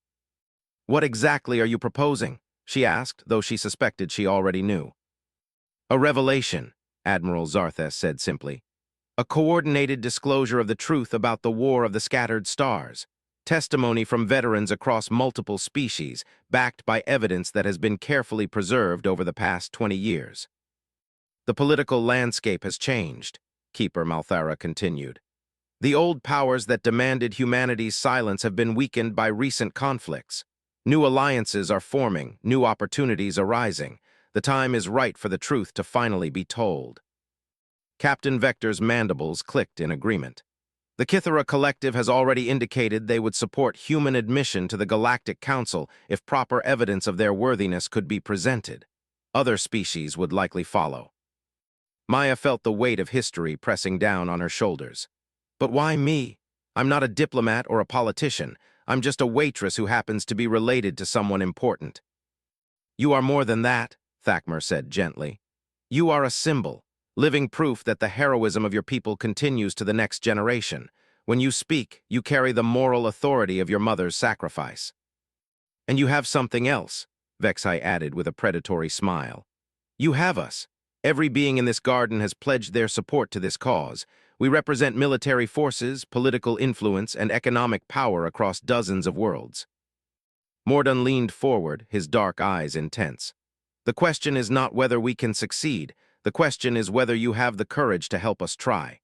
"What exactly are you proposing?" she asked, though she suspected she already knew. "A revelation," Admiral Zarthas said simply. "A coordinated disclosure of the truth about the War of the Scattered Stars. Testimony from veterans across multiple species, backed by evidence that has been carefully preserved over the past 20 years. The political landscape has changed," Keeper Malthara continued. "The old powers that demanded humanity's silence have been weakened by recent conflicts. New alliances are forming, new opportunities arising. The time is right for the truth to finally be told." Captain Vector's mandibles clicked in agreement. The Kithara Collective has already indicated they would support human admission to the Galactic Council if proper evidence of their worthiness could be presented. Other species would likely follow. Maya felt the weight of history pressing down on her shoulders. "But why me? I'm not a diplomat or a politician. I'm just a waitress who happens to be related to someone important." "You are more than that," Thakmer said gently. "You are a symbol, living proof that the heroism of your people continues to the next generation. When you speak, you carry the moral authority of your mother's sacrifice." "And you have something else," Vexai added with a predatory smile. "You have us. Every being in this garden has pledged their support to this cause. We represent military forces, political influence, and economic power across dozens of worlds." Mordun leaned forward, his dark eyes intense. "The question is not whether we can succeed. The question is whether you have the courage to help us try."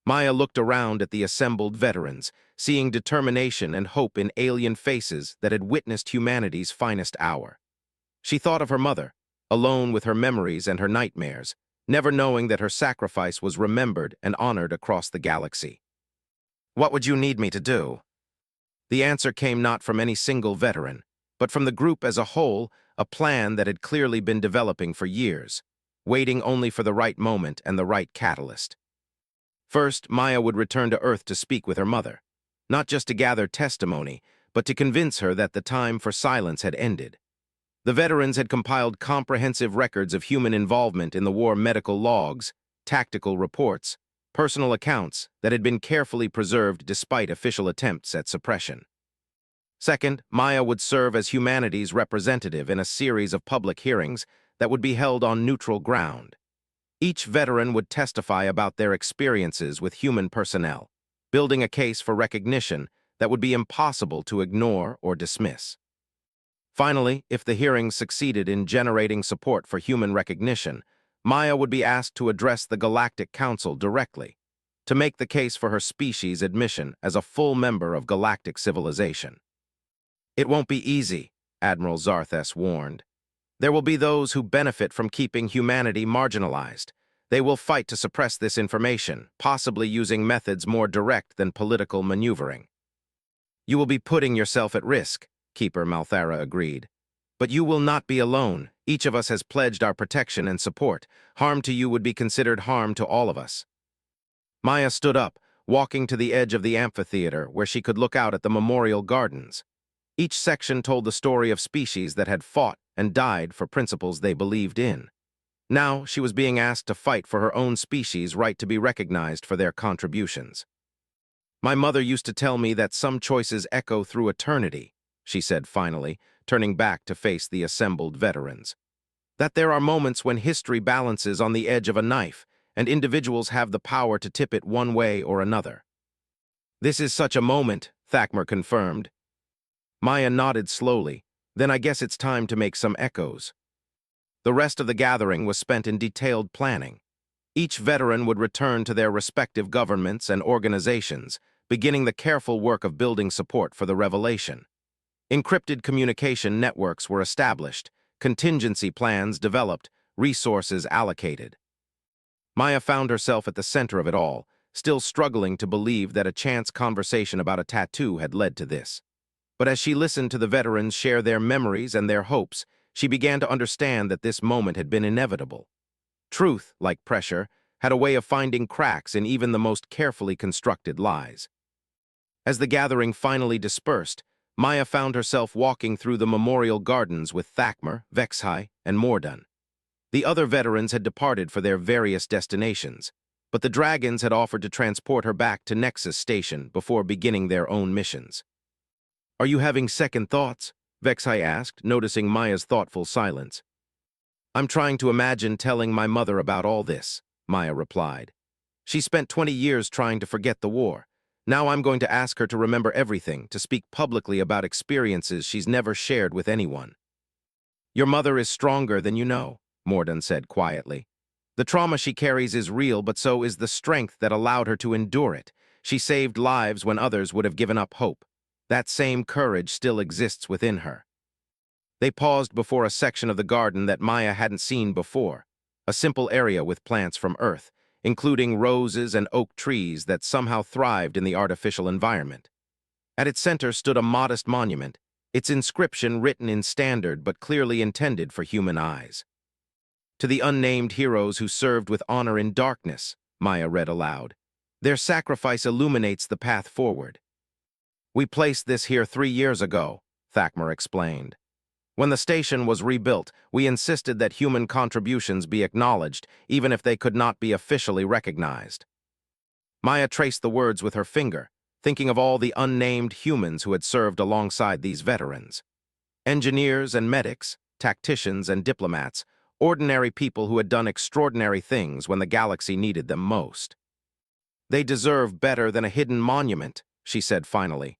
Maya looked around at the assembled veterans, seeing determination and hope in alien faces that had witnessed humanity's finest hour. She thought of her mother, alone with her memories and her nightmares, never knowing that her sacrifice was remembered and honored across the galaxy. "What would you need me to do?" The answer came not from any single veteran, but from the group as a whole, a plan that had clearly been developing for years, waiting only for the right moment and the right catalyst. First, Maya would return to Earth to speak with her mother, not just to gather testimony, but to convince her that the time for silence had ended. The veterans had compiled comprehensive records of human involvement in the war, medical logs, tactical reports, personal accounts that had been carefully preserved despite official attempts at suppression. Second, Maya would serve as humanity's representative in a series of public hearings that would be held on neutral ground. Each veteran would testify about their experiences with human personnel, building a case for recognition that would be impossible to ignore or dismiss. Finally, if the hearings succeeded in generating support for human recognition, Maya would be asked to address the Galactic Council directly, to make the case for her species' admission as a full member of galactic civilization. "It won't be easy," Admiral Zarthes warned. "There will be those who benefit from keeping humanity marginalized. They will fight to suppress this information, possibly using methods more direct than political maneuvering." "You will be putting yourself at risk," Keeper Malthara agreed. "But you will not be alone. Each of us has pledged our protection and support. Harm to you would be considered harm to all of us." Maya stood up, walking to the edge of the amphitheater where she could look out at the memorial gardens. Each section told the story of species that had fought and died for principles they believed in. Now she was being asked to fight for her own species' right to be recognized for their contributions. "My mother used to tell me that some choices echo through eternity," she said finally, turning back to face the assembled veterans. "That there are moments when history balances on the edge of a knife, and individuals have the power to tip it one way or another." "This is such a moment," Thakmer confirmed. Maya nodded slowly. "Then I guess it's time to make some echoes." The rest of the gathering was spent in detailed planning. Each veteran would return to their respective governments and organizations, beginning the careful work of building support for the revelation. Encrypted communication networks were established, contingency plans developed, resources allocated. Maya found herself at the center of it all, still struggling to believe that a chance conversation about a tattoo had led to this. But as she listened to the veterans share their memories and their hopes, she began to understand that this moment had been inevitable. Truth, like pressure, had a way of finding cracks in even the most carefully constructed lies. As the gathering finally dispersed, Maya found herself walking through the memorial gardens with Thakmer, Vexhai, and Mordan. The other veterans had departed for their various destinations, but the dragons had offered to transport her back to Nexus Station before beginning their own missions. "Are you having second thoughts?" Vexhai asked, noticing Maya's thoughtful silence. "I'm trying to imagine telling my mother about all this," Maya replied. "She spent 20 years trying to forget the war. Now I'm going to ask her to remember everything, to speak publicly about experiences she's never shared with anyone." "Your mother is stronger than you know," Mordan said quietly. "The trauma she carries is real, but so is the strength that allowed her to endure it. She saved lives when others would have given up hope. That same courage still exists within her." They paused before a section of the garden that Maya hadn't seen before, a simple area with plants from Earth, including roses and oak trees that somehow thrived in the artificial environment. At its center stood a modest monument, its inscription written in standard but clearly intended for human eyes. "To the unnamed heroes who served with honor in darkness," Maya read aloud. "Their sacrifice illuminates the path forward." "We placed this here 3 years ago," Thakmer explained. "When the station was rebuilt, we insisted that human contributions be acknowledged, even if they could not be officially recognized." Maya traced the words with her finger, thinking of all the unnamed humans who had served alongside these veterans. Engineers and medics, tacticians and diplomats, ordinary people who had done extraordinary things when the galaxy needed them most. "They deserve better than a hidden monument," she said finally.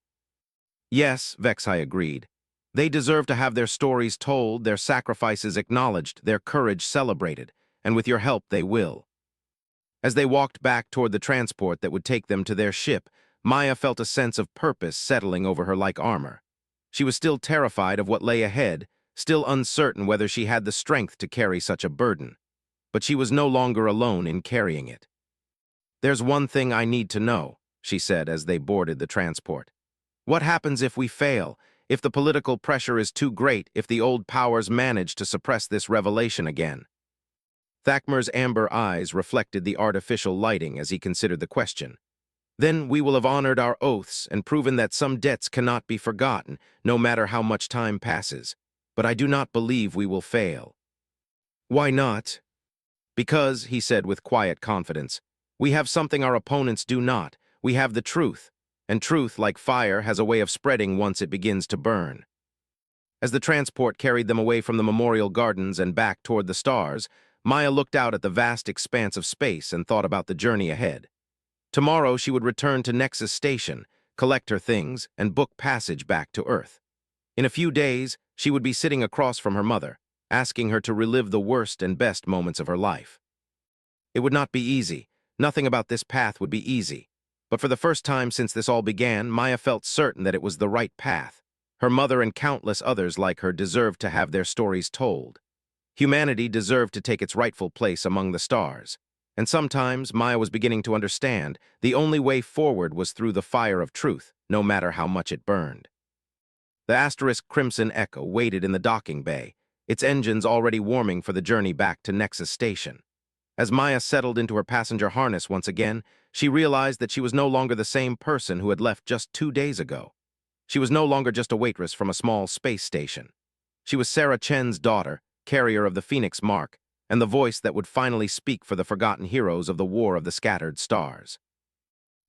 "Yes," Vexhai agreed. "They deserve to have their stories told, their sacrifices acknowledged, their courage celebrated, and with your help they will." As they walked back toward the transport that would take them to their ship, Maya felt a sense of purpose settling over her like armor. She was still terrified of what lay ahead, still uncertain whether she had the strength to carry such a burden. But she was no longer alone in carrying it. "There's one thing I need to know," she said as they boarded the transport. "What happens if we fail? If the political pressure is too great, if the old powers manage to suppress this revelation again?" Thacmer's amber eyes reflected the artificial lighting as he considered the question. "Then we will have honored our oaths and proven that some debts cannot be forgotten, no matter how much time passes. But I do not believe we will fail." "Why not?" "Because," he said with quiet confidence, "we have something our opponents do not. We have the truth. And truth, like fire, has a way of spreading once it begins to burn." As the transport carried them away from the memorial gardens and back toward the stars, Maya looked out at the vast expanse of space and thought about the journey ahead. Tomorrow she would return to Nexus Station, collect her things, and book passage back to Earth. In a few days, she would be sitting across from her mother, asking her to relive the worst and best moments of her life. It would not be easy. Nothing about this path would be easy. But for the first time since this all began, Maya felt certain that it was the right path. Her mother and countless others like her deserved to have their stories told. Humanity deserved to take its rightful place among the stars. And sometimes, Maya was beginning to understand, the only way forward was through the fire of truth, no matter how much it burned. The asterisk Crimson Echo waited in the docking bay, its engines already warming for the journey back to Nexus Station. As Maya settled into her passenger harness once again, she realized that she was no longer the same person who had left just 2 days ago. She was no longer just a waitress from a small space station. She was Sarah Chen's daughter, carrier of the Phoenix Mark, and the voice that would finally speak for the forgotten heroes of the War of the Scattered Stars.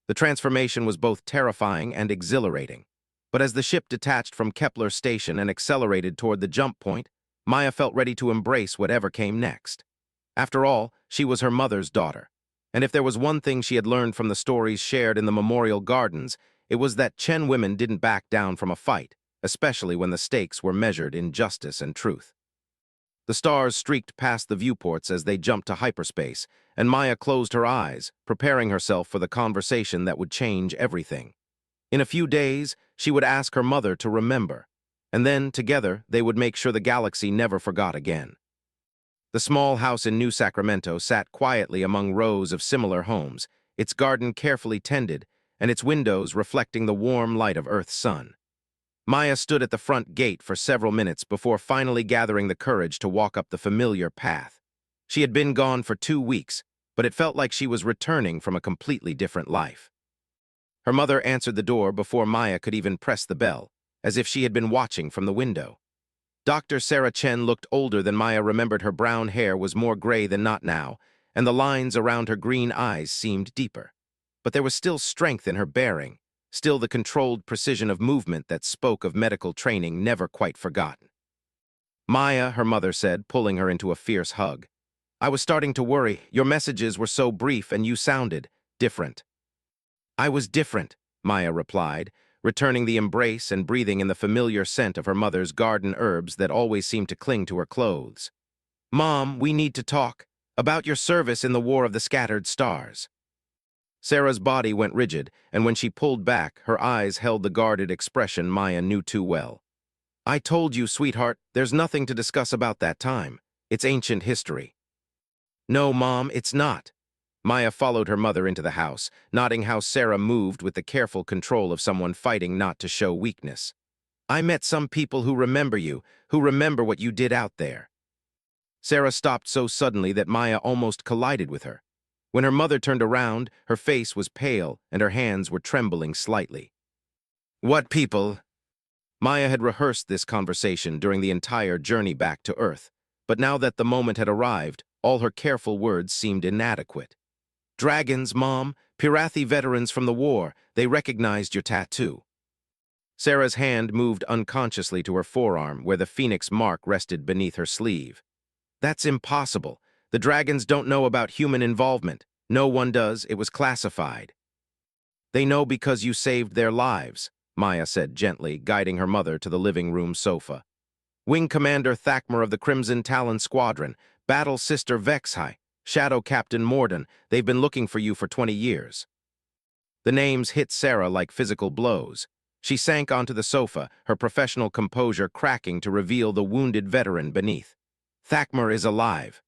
The transformation was both terrifying and exhilarating. But as the ship detached from Kepler Station and accelerated toward the jump point, Maya felt ready to embrace whatever came next. After all, she was her mother's daughter. And if there was one thing she had learned from the stories shared in the memorial gardens, it was that Chen women didn't back down from a fight, especially when the stakes were measured in justice and truth. The stars streaked past the viewports as they jumped to hyperspace, and Maya closed her eyes, preparing herself for the conversation that would change everything. In a few days, she would ask her mother to remember, and then, together, they would make sure the galaxy never forgot again. The small house in New Sacramento sat quietly among rows of similar homes, its garden carefully tended, and its windows reflecting the warm light of Earth's sun. Maya stood at the front gate for several minutes before finally gathering the courage to walk up the familiar path. She had been gone for 2 weeks, but it felt like she was returning from a completely different life. Her mother answered the door before Maya could even press the bell, as if she had been watching from the window. Dr. Sarah Chen looked older than Maya remembered. Her brown hair was more gray than not now, and the lines around her green eyes seemed deeper. But there was still strength in her bearing, still the controlled precision of movement that spoke of medical training never quite forgotten. "Maya," her mother said, pulling her into a fierce hug. "I was starting to worry. Your messages were so brief and you sounded different." "I was different," Maya replied, returning the embrace and breathing in the familiar scent of her mother's garden herbs that always seemed to cling to her clothes. "Mom, we need to talk about your service in the War of the Scattered Stars." Sarah's body went rigid, and when she pulled back, her eyes held the guarded expression Maya knew too well. "I told you, sweetheart, there's nothing to discuss about that time. It's ancient history." "No, Mom, it's not." Maya followed her mother into the house, noting how Sarah moved with the careful control of someone fighting not to show weakness. "I met some people who remember you, who remember what you did out there." Sarah stopped so suddenly that Maya almost collided with her. When her mother turned around, her face was pale and her hands were trembling slightly. "What people?" Maya had rehearsed this conversation during the entire journey back to Earth, but now that the moment had arrived, all her careful words seemed inadequate. "Dragons, Mom, Pirathi veterans from the war. They recognized your tattoo." Sarah's hand moved unconsciously to her forearm where the Phoenix mark rested beneath her sleeve. "That's impossible. The dragons don't know about human involvement. No one does. It was classified." "They know because you saved their lives," Maya said gently, guiding her mother to the living room sofa. "Wing Commander Thacmer of the Crimson Talon Squadron, Battle Sister Vexhai. Shadow Captain Morden, they've been looking for you for 20 years. The names hit Sarah like physical blows. She sank onto the sofa, her professional composure cracking to reveal the wounded veteran beneath. Thakmer is alive.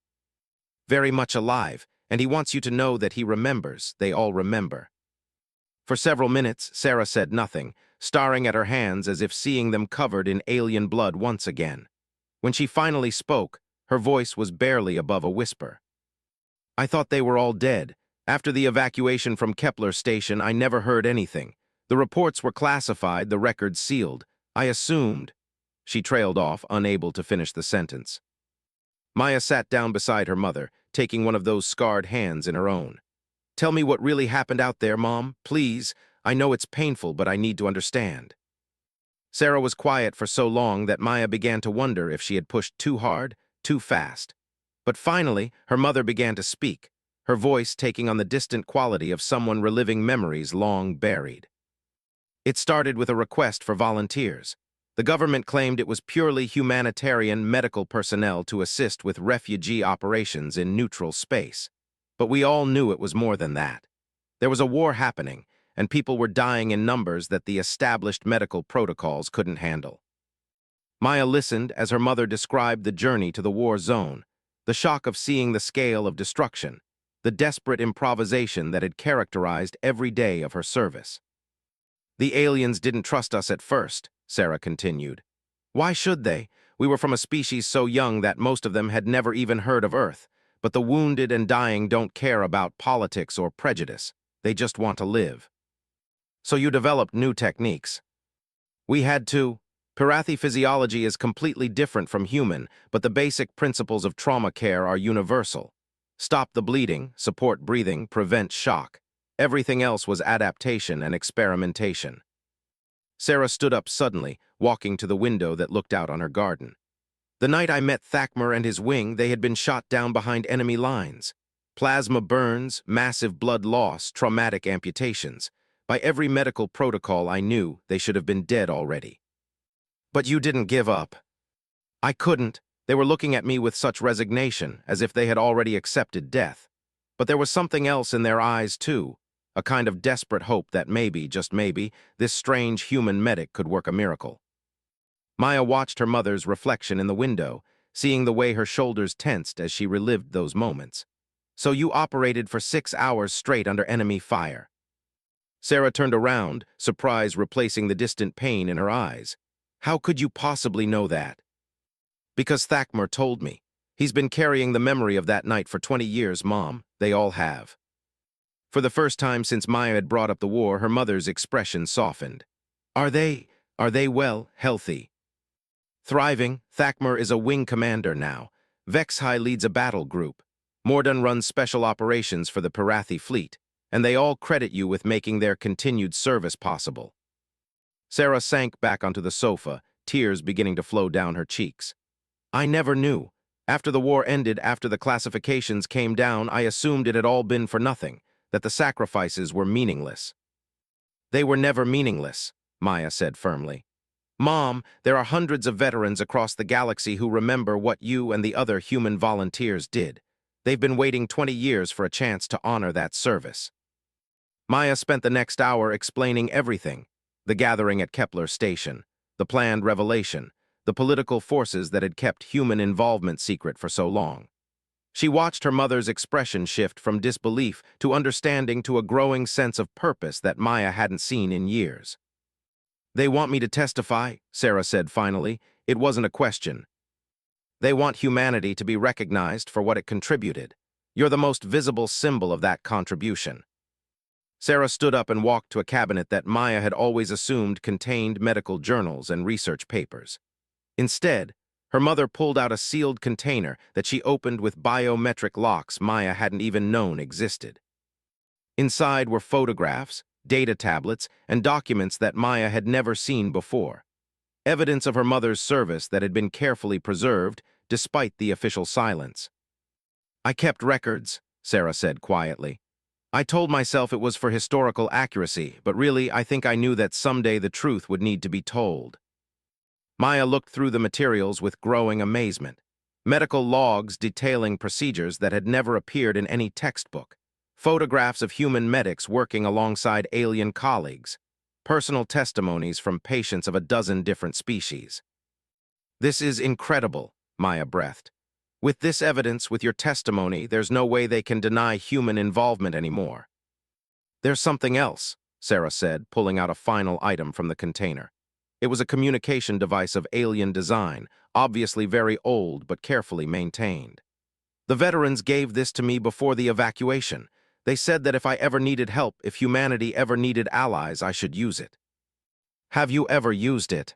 Very much alive, and he wants you to know that he remembers. They all remember. For several minutes, Sarah said nothing, staring at her hands as if seeing them covered in alien blood once again. When she finally spoke, her voice was barely above a whisper. I thought they were all dead. After the evacuation from Kepler Station, I never heard anything. The reports were classified, the records sealed. I assumed. She trailed off, unable to finish the sentence. Maya sat down beside her mother, taking one of those scarred hands in her own. Tell me what really happened out there, Mom, please. I know it's painful, but I need to understand. Sarah was quiet for so long that Maya began to wonder if she had pushed too hard, too fast. But finally, her mother began to speak, her voice taking on the distant quality of someone reliving memories long buried. It started with a request for volunteers. The government claimed it was purely humanitarian medical personnel to assist with refugee operations in neutral space. But we all knew it was more than that. There was a war happening, and people were dying in numbers that the established medical protocols couldn't handle. Maya listened as her mother described the journey to the war zone, the shock of seeing the scale of destruction, the desperate improvisation that had characterized every day of her service. The aliens didn't trust us at first, Sarah continued. Why should they? We were from a species so young that most of them had never even heard of Earth. But the wounded and dying don't care about politics or prejudice. They just want to live. So you developed new techniques. We had to. Pirathi physiology is completely different from human, but the basic principles of trauma care are universal. Stop the bleeding, support breathing, prevent shock. Everything else was adaptation and experimentation. Sarah stood up suddenly, walking to the window that looked out on her garden. The night I met Thakmer and his wing, they had been shot down behind enemy lines. Plasma burns, massive blood loss, traumatic amputations. By every medical protocol I knew, they should have been dead already. But you didn't give up. I couldn't. They were looking at me with such resignation, as if they had already accepted death. But there was something else in their eyes, too. A kind of desperate hope that maybe, just maybe, this strange human medic could work a miracle. Maya watched her mother's reflection in the window, seeing the way her shoulders tensed as she relived those moments. So you operated for 6 hours straight under enemy fire. Sarah turned around, surprise replacing the distant pain in her eyes. How could you possibly know that? Because Thakmer told me. He's been carrying the memory of that night for 20 years, Mom. They all have. For the first time since Maya had brought up the war, her mother's expression softened. Are they well, healthy? Thriving. Thakmer is a wing commander now. Vexhai leads a battle group. Morden runs special operations for the Pirathi fleet, and they all credit you with making their continued service possible. Sarah sank back onto the sofa, tears beginning to flow down her cheeks. I never knew. After the war ended, after the classifications came down, I assumed it had all been for nothing, that the sacrifices were meaningless. They were never meaningless, Maya said firmly. Mom, there are hundreds of veterans across the galaxy who remember what you and the other human volunteers did. They've been waiting 20 years for a chance to honor that service. Maya spent the next hour explaining everything. The gathering at Kepler Station, the planned revelation, the political forces that had kept human involvement secret for so long. She watched her mother's expression shift from disbelief to understanding to a growing sense of purpose that Maya hadn't seen in years. They want me to testify, Sarah said finally. It wasn't a question. They want humanity to be recognized for what it contributed. You're the most visible symbol of that contribution. Sarah stood up and walked to a cabinet that Maya had always assumed contained medical journals and research papers. Instead, her mother pulled out a sealed container that she opened with biometric locks Maya hadn't even known existed. Inside were photographs, data tablets, and documents that Maya had never seen before. Evidence of her mother's service that had been carefully preserved, despite the official silence. I kept records, Sarah said quietly. I told myself it was for historical accuracy, but really I think I knew that someday the truth would need to be told. Maya looked through the materials with growing amazement. medical logs detailing procedures that had never appeared in any textbook, photographs of human medics working alongside alien colleagues, personal testimonies from patients of a dozen different species. "This is incredible," Maya breathed. "With this evidence, with your testimony, there's no way they can deny human involvement anymore." "There's something else," Sarah said, pulling out a final item from the container. It was a communication device of alien design, obviously very old but carefully maintained. "The veterans gave this to me before the evacuation. They said that if I ever needed help, if humanity ever needed allies, I should use it." "Have you ever used it?"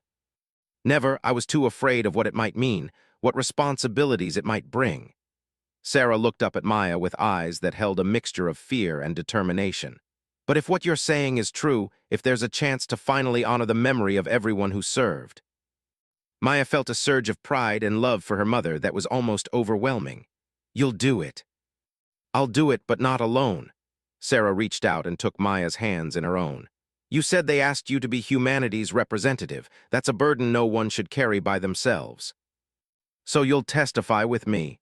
"Never. I was too afraid of what it might mean, what responsibilities it might bring." Sarah looked up at Maya with eyes that held a mixture of fear and determination. "But if what you're saying is true, if there's a chance to finally honor the memory of everyone who served." Maya felt a surge of pride and love for her mother that was almost overwhelming. "You'll do it." "I'll do it, but not alone." Sarah reached out and took Maya's hands in her own. "You said they asked you to be humanity's representative. That's a burden no one should carry by themselves. So you'll testify with me."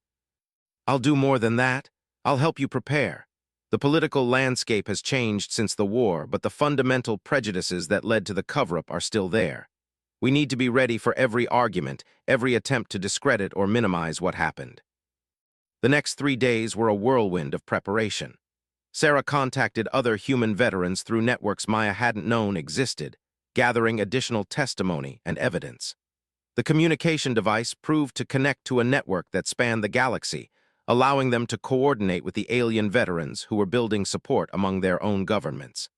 "I'll do more than that. I'll help you prepare. The political landscape has changed since the war, but the fundamental prejudices that led to the cover-up are still there. We need to be ready for every argument, every attempt to discredit or minimize what happened." The next 3 days were a whirlwind of preparation. Sarah contacted other human veterans through networks Maya hadn't known existed, gathering additional testimony and evidence. The communication device proved to connect to a network that spanned the galaxy, allowing them to coordinate with the alien veterans who were building support among their own governments.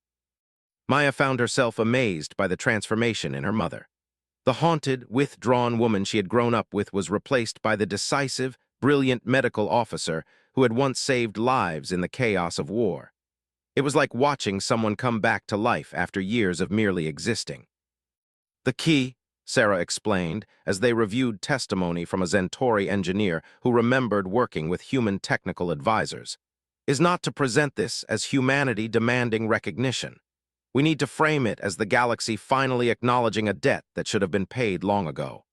Maya found herself amazed by the transformation in her mother. The haunted, withdrawn woman she had grown up with was replaced by the decisive, brilliant medical officer who had once saved lives in the chaos of war. It was like watching someone come back to life after years of merely existing. "The key," Sarah explained as they reviewed testimony from a Centauri engineer who remembered working with human technical advisors, "is not to present this as humanity demanding recognition. We need to frame it as the galaxy finally acknowledging a debt that should have been paid long ago."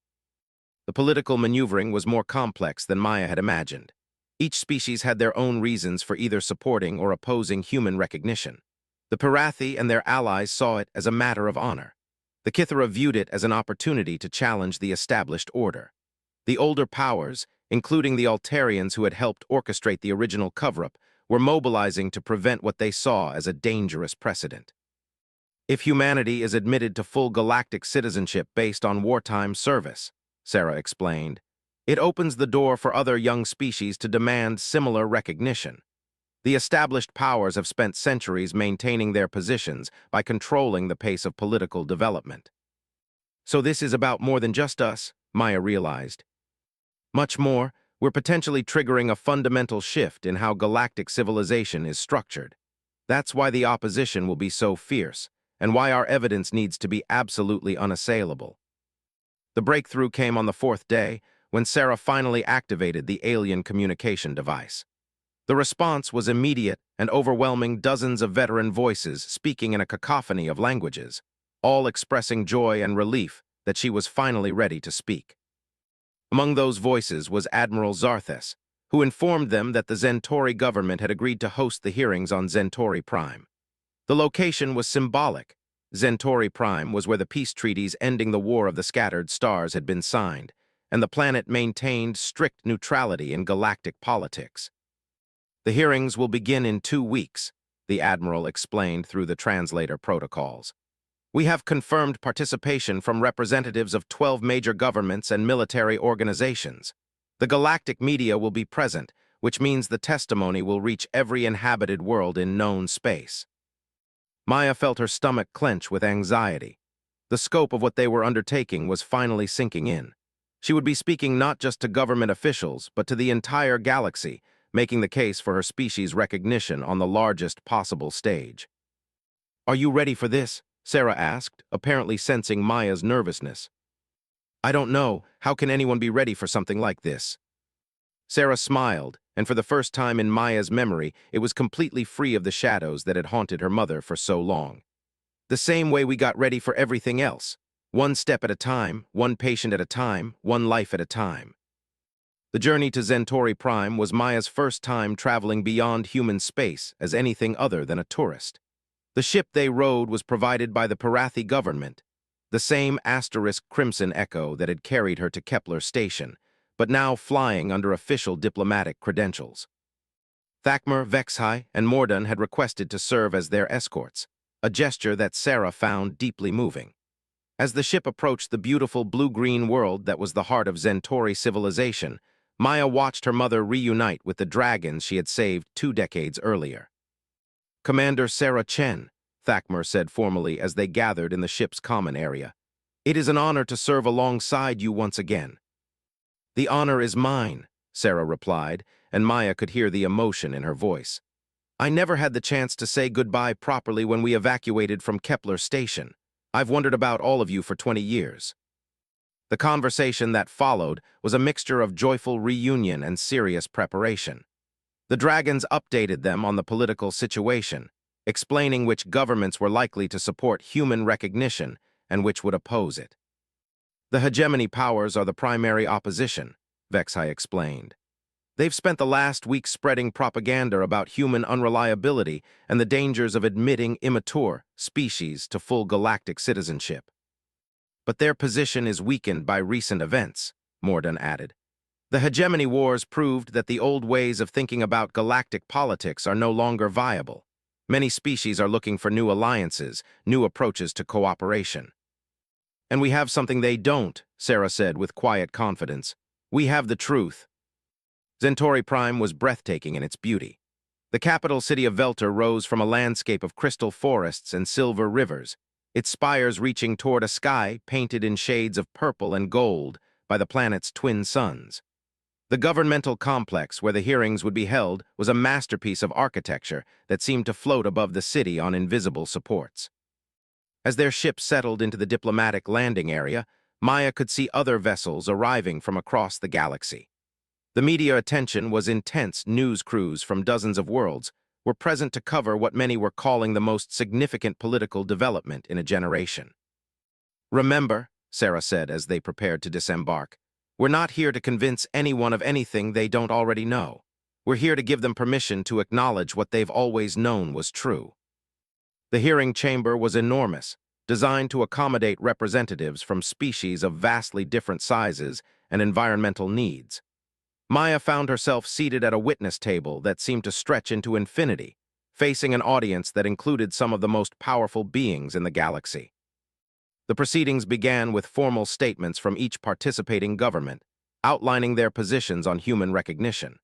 The political maneuvering was more complex than Maya had imagined. Each species had their own reasons for either supporting or opposing human recognition. The Pirathi and their allies saw it as a matter of honor. The Kithara viewed it as an opportunity to challenge the established order. The older powers, including the Altarians who had helped orchestrate the original cover-up, were mobilizing to prevent what they saw as a dangerous precedent. "If humanity is admitted to full galactic citizenship based on wartime service," Sarah explained, "it opens the door for other young species to demand similar recognition. The established powers have spent centuries maintaining their positions by controlling the pace of political development." "So this is about more than just us," Maya realized. "Much more. We're potentially triggering a fundamental shift in how galactic civilization is structured. That's why the opposition will be so fierce, and why our evidence needs to be absolutely unassailable." The breakthrough came on the 4th day, when Sarah finally activated the alien communication device. The response was immediate and overwhelming, dozens of veteran voices speaking in a cacophony of languages, all expressing joy and relief that she was finally ready to speak. Among those voices was Admiral Zarthes, who informed them that the Centauri government had agreed to host the hearings on Centauri Prime. The location was symbolic. Centauri Prime was where the peace treaties ending the War of the Scattered Stars had been signed, and the planet maintained strict neutrality in galactic politics. "The hearings will begin in 2 weeks, the Admiral explained through the translator protocols. "We have confirmed participation from representatives of 12 major governments and military organizations. The galactic media will be present, which means the testimony will reach every inhabited world in known space." Maya felt her stomach clench with anxiety. The scope of what they were undertaking was finally sinking in. She would be speaking not just to government officials, but to the entire galaxy, making the case for her species' recognition on the largest possible stage. "Are you ready for this?" Sarah asked, apparently sensing Maya's nervousness. "I don't know. How can anyone be ready for something like this?" Sarah smiled, and for the first time in Maya's memory, it was completely free of the shadows that had haunted her mother for so long. "The same way we got ready for everything else. One step at a time, one patient at a time, one life at a time." The journey to Centauri Prime was Maya's first time traveling beyond human space as anything other than a tourist. The ship they rode was provided by the Parathi government, the same asterisk Crimson Echo that had carried her to Kepler Station, but now flying under official diplomatic credentials. Thakmer, Vexhai, and Mordun had requested to serve as their escorts, a gesture that Sarah found deeply moving. As the ship approached the beautiful blue-green world that was the heart of Centauri civilization, Maya watched her mother reunite with the dragons she had saved 2 decades earlier. "Commander Sarah Chen," Thakmer said formally as they gathered in the ship's common area. "It is an honor to serve alongside you once again." "The honor is mine," Sarah replied, and Maya could hear the emotion in her voice. "I never had the chance to say goodbye properly when we evacuated from Kepler Station. I've wondered about all of you for 20 years. The conversation that followed was a mixture of joyful reunion and serious preparation. The dragons updated them on the political situation, explaining which governments were likely to support human recognition and which would oppose it. "The hegemony powers are the primary opposition," Vexhai explained. "They've spent the last week spreading propaganda about human unreliability and the dangers of admitting immature species to full galactic citizenship. But their position is weakened by recent events," Mordun added. "The hegemony wars proved that the old ways of thinking about galactic politics are no longer viable. Many species are looking for new alliances, new approaches to cooperation." "And we have something they don't," Sarah said with quiet confidence. "We have the truth." Centauri Prime was breathtaking in its beauty. The capital city of Velter rose from a landscape of crystal forests and silver rivers, its spires reaching toward a sky painted in shades of purple and gold by the planet's twin suns. The governmental complex where the hearings would be held was a masterpiece of architecture that seemed to float above the city on invisible supports. As their ship settled into the diplomatic landing area, Maya could see other vessels arriving from across the galaxy. The media attention was intense. News crews from dozens of worlds were present to cover what many were calling the most significant political development in a generation. "Remember," Sarah said as they prepared to disembark, "we're not here to convince anyone of anything they don't already know. We're here to give them permission to acknowledge what they've always known was true." The hearing chamber was enormous, designed to accommodate representatives from species of vastly different sizes and environmental needs. Maya found herself seated at a witness table that seemed to stretch into infinity, facing an audience that included some of the most powerful beings in the galaxy. The proceedings began with formal statements from each participating government, outlining their positions on human recognition.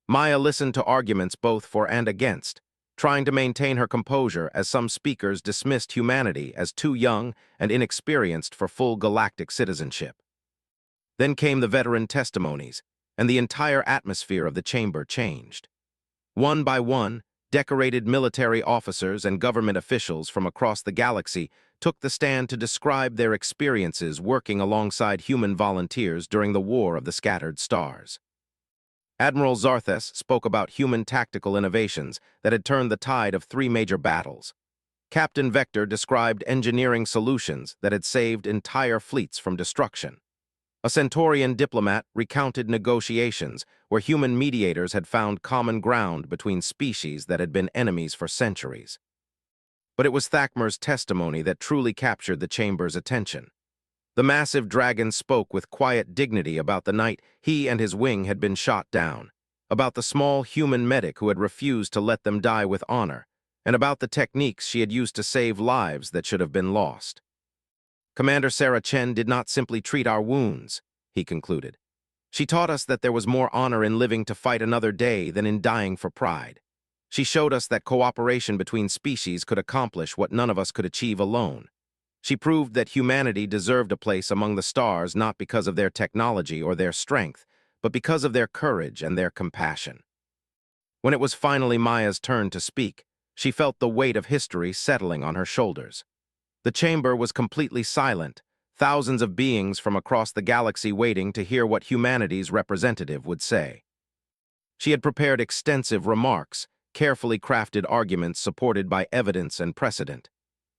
Maya listened to arguments both for and against, trying to maintain her composure as some speakers dismissed humanity as too young and inexperienced for full galactic citizenship. Then came the veteran testimonies, and the entire atmosphere of the chamber changed. One by one, decorated military officers and government officials from across the galaxy took the stand to describe their experiences working alongside human volunteers during the War of the Scattered Stars. Admiral Zarthes spoke about human tactical innovations that had turned the tide of 3 major battles. Captain Vector described engineering solutions that had saved entire fleets from destruction. A Centaurian diplomat recounted negotiations where human mediators had found common ground between species that had been enemies for centuries. But it was Thakmer's testimony that truly captured the chamber's attention. The massive dragon spoke with quiet dignity about the night he and his wing had been shot down, about the small human medic who had refused to let them die with honor, and about the techniques she had used to save lives that should have been lost. "Commander Sarah Chen did not simply treat our wounds," he concluded. "She taught us that there was more honor in living to fight another day than in dying for pride. She showed us that cooperation between species could accomplish what none of us could achieve alone. She proved that humanity deserved a place among the stars not because of their technology or their strength, but because of their courage and their compassion." When it was finally Maya's turn to speak, she felt the weight of history settling on her shoulders. The chamber was completely silent, thousands of beings from across the galaxy waiting to hear what humanity's representative would say. She had prepared extensive remarks, carefully crafted arguments supported by evidence and precedent.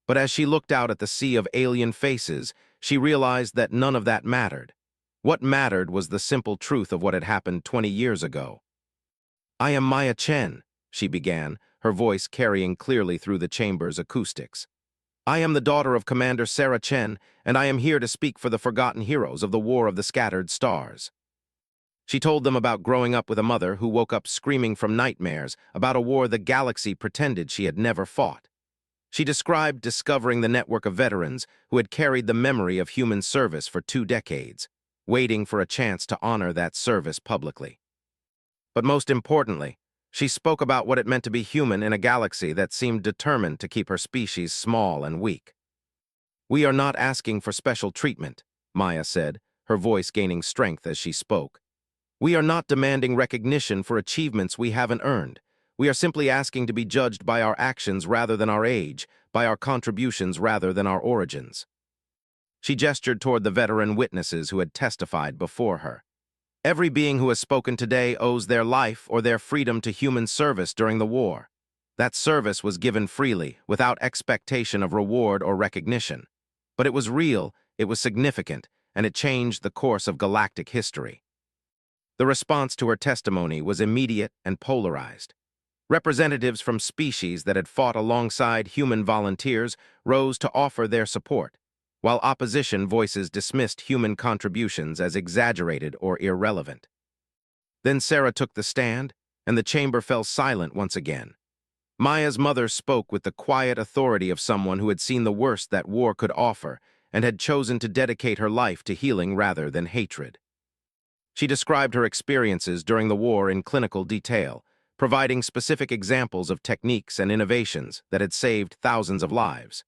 But as she looked out at the sea of alien faces, she realized that none of that mattered. What mattered was the simple truth of what had happened 20 years ago. "I am Maya Chen," she began, her voice carrying clearly through the chamber's acoustics. "I am the daughter of Commander Sarah Chen, and I am here to speak for the forgotten heroes of the War of the Scattered Stars." She told them about growing up with a mother who woke up screaming from nightmares about a war the galaxy pretended she had never fought. She described discovering the network of veterans who had carried the memory of human service for 2 decades, waiting for a chance to honor that service publicly. But most importantly, she spoke about what it meant to be human in a galaxy that seemed determined to keep her species small and weak. "We are not asking for special treatment," Maya said, her voice gaining strength as she spoke. "We are not demanding recognition for achievements we haven't earned. We are simply asking to be judged by our actions rather than our age, by our contributions rather than our origins." She gestured toward the veteran witnesses who had testified before her. "Every being who has spoken today owes their life or their freedom to human service during the war. That service was given freely, without expectation of reward or recognition. But it was real, it was significant, and it changed the course of galactic history." The response to her testimony was immediate and polarized. Representatives from species that had fought alongside human volunteers rose to offer their support, while opposition voices dismissed human contributions as exaggerated or irrelevant. Then Sarah took the stand, and the chamber fell silent once again. Maya's mother spoke with the quiet authority of someone who had seen the worst that war could offer and had chosen to dedicate her life to healing rather than hatred. She described her experiences during the war in clinical detail, providing specific examples of techniques and innovations that had saved thousands of lives.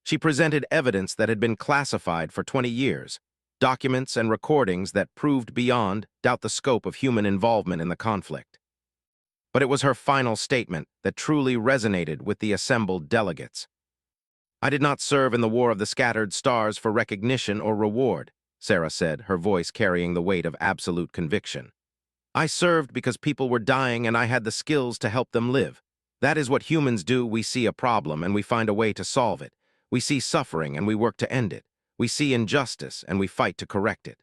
She presented evidence that had been classified for 20 years, documents and recordings that proved beyond doubt the scope of human involvement in the conflict. But it was her final statement that truly resonated with the assembled delegates. "I did not serve in the War of the Scattered Stars for recognition or reward," Sarah said, her voice carrying the weight of absolute conviction. "I served because people were dying and I had the skills to help them live. That is what humans do. We see a problem and we find a way to solve it. We see suffering and we work to end it. We see injustice and we fight to correct it."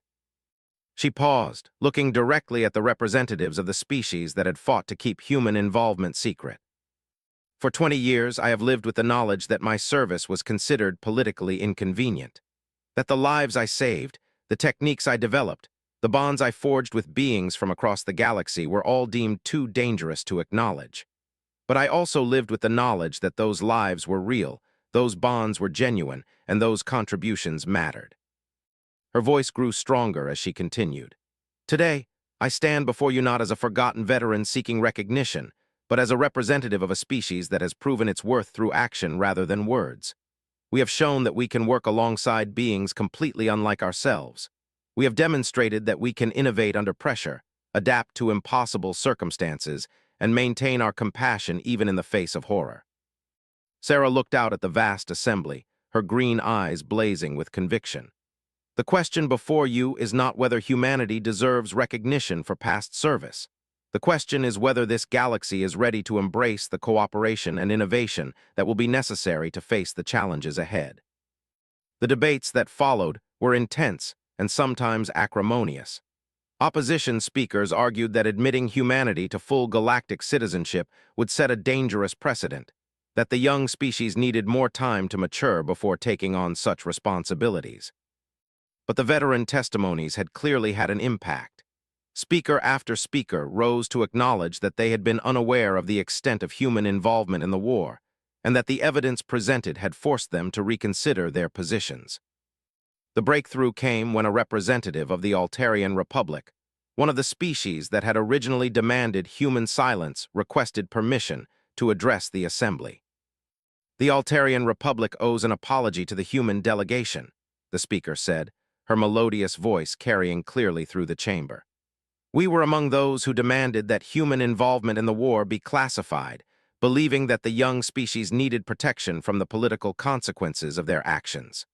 She paused, looking directly at the representatives of the species that had fought to keep human involvement secret. "For 20 years, I have lived with the knowledge that my service was considered politically inconvenient. That the lives I saved, the techniques I developed, the bonds I forged with beings from across the galaxy were all deemed too dangerous to acknowledge. But I also lived with the knowledge that those lives were real, those bonds were genuine, and those contributions mattered." Her voice grew stronger as she continued. "Today, I stand before you not as a forgotten veteran seeking recognition, but as a representative of a species that has proven its worth through action rather than words. We have shown that we can work alongside beings completely unlike ourselves. We have demonstrated that we can innovate under pressure, adapt to impossible circumstances, and maintain our compassion even in the face of horror." Sarah looked out at the vast assembly, her green eyes blazing with conviction. "The question before you is not whether humanity deserves recognition for past service. The question is whether this galaxy is ready to embrace the cooperation and innovation that will be necessary to face the challenges ahead." The debates that followed were intense and sometimes acrimonious. Opposition speakers argued that admitting humanity to full galactic citizenship would set a dangerous precedent, that the young species needed more time to mature before taking on such responsibilities. But the veteran testimonies had clearly had an impact. Speaker after speaker rose to acknowledge that they had been unaware of the extent of human involvement in the war, and that the evidence presented had forced them to reconsider their positions. The breakthrough came when a representative of the Altarian Republic, one of the species that had originally demanded human silence, requested permission to address the assembly. "The Altarian Republic owes an apology to the human delegation," the speaker said, her melodious voice carrying clearly through the chamber. "We were among those who demanded that human involvement in the war be classified, believing that the young species needed protection from the political consequences of their actions."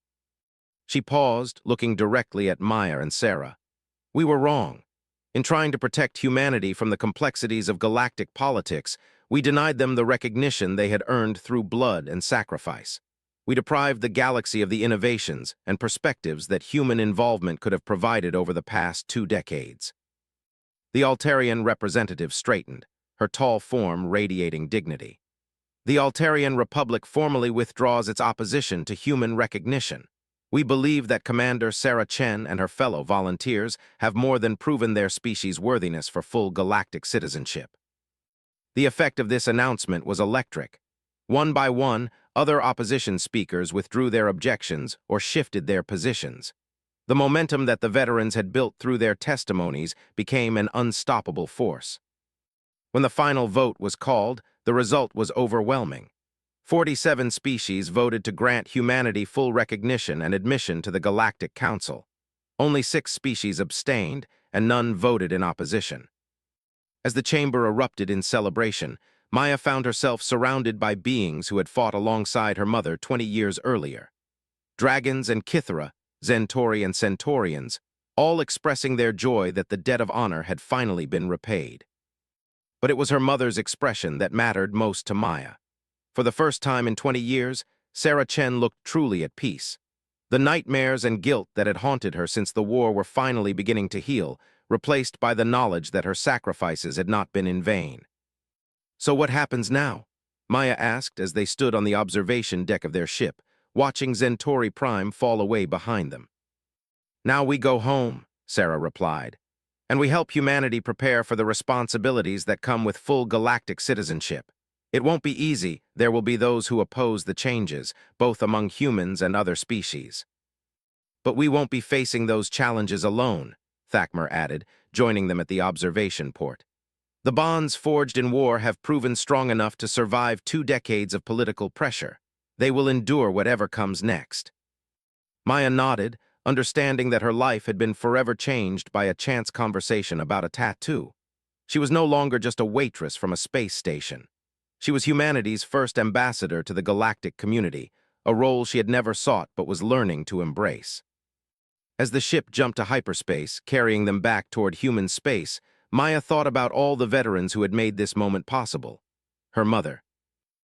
She paused, looking directly at Maya and Sarah. "We were wrong. In trying to protect humanity from the complexities of galactic politics, we denied them the recognition they had earned through blood and sacrifice. We deprived the galaxy of the innovations and perspectives that human involvement could have provided over the past 2 decades. The Altarian representative straightened, her tall form radiating dignity. The Altarian Republic formally withdraws its opposition to human recognition. We believe that Commander Sarah Chen and her fellow volunteers have more than proven their species' worthiness for full galactic citizenship. The effect of this announcement was electric. One by one, other opposition speakers withdrew their objections or shifted their positions. The momentum that the veterans had built through their testimonies became an unstoppable force. When the final vote was called, the result was overwhelming. 47 species voted to grant humanity full recognition and admission to the Galactic Council. Only 6 species abstained, and none voted in opposition. As the chamber erupted in celebration, Maya found herself surrounded by beings who had fought alongside her mother 20 years earlier. Dragons and Kithra, Zentori and Centaurians, all expressing their joy that the debt of honor had finally been repaid. But it was her mother's expression that mattered most to Maya. For the first time in 20 years, Sarah Chen looked truly at peace. The nightmares and guilt that had haunted her since the war were finally beginning to heal, replaced by the knowledge that her sacrifices had not been in vain. "So what happens now?" Maya asked as they stood on the observation deck of their ship, watching Zentori Prime fall away behind them. "Now we go home," Sarah replied, "and we help humanity prepare for the responsibilities that come with full galactic citizenship. It won't be easy. There will be those who oppose the changes, both among humans and other species. But we won't be facing those challenges alone," Thakmer added, joining them at the observation port. "The bonds forged in war have proven strong enough to survive 2 decades of political pressure. They will endure whatever comes next." Maya nodded, understanding that her life had been forever changed by a chance conversation about a tattoo. She was no longer just a waitress from a space station. She was humanity's first ambassador to the galactic community, a role she had never sought but was learning to embrace. As the ship jumped to hyperspace, carrying them back toward human space, Maya thought about all the veterans who had made this moment possible. Her mother,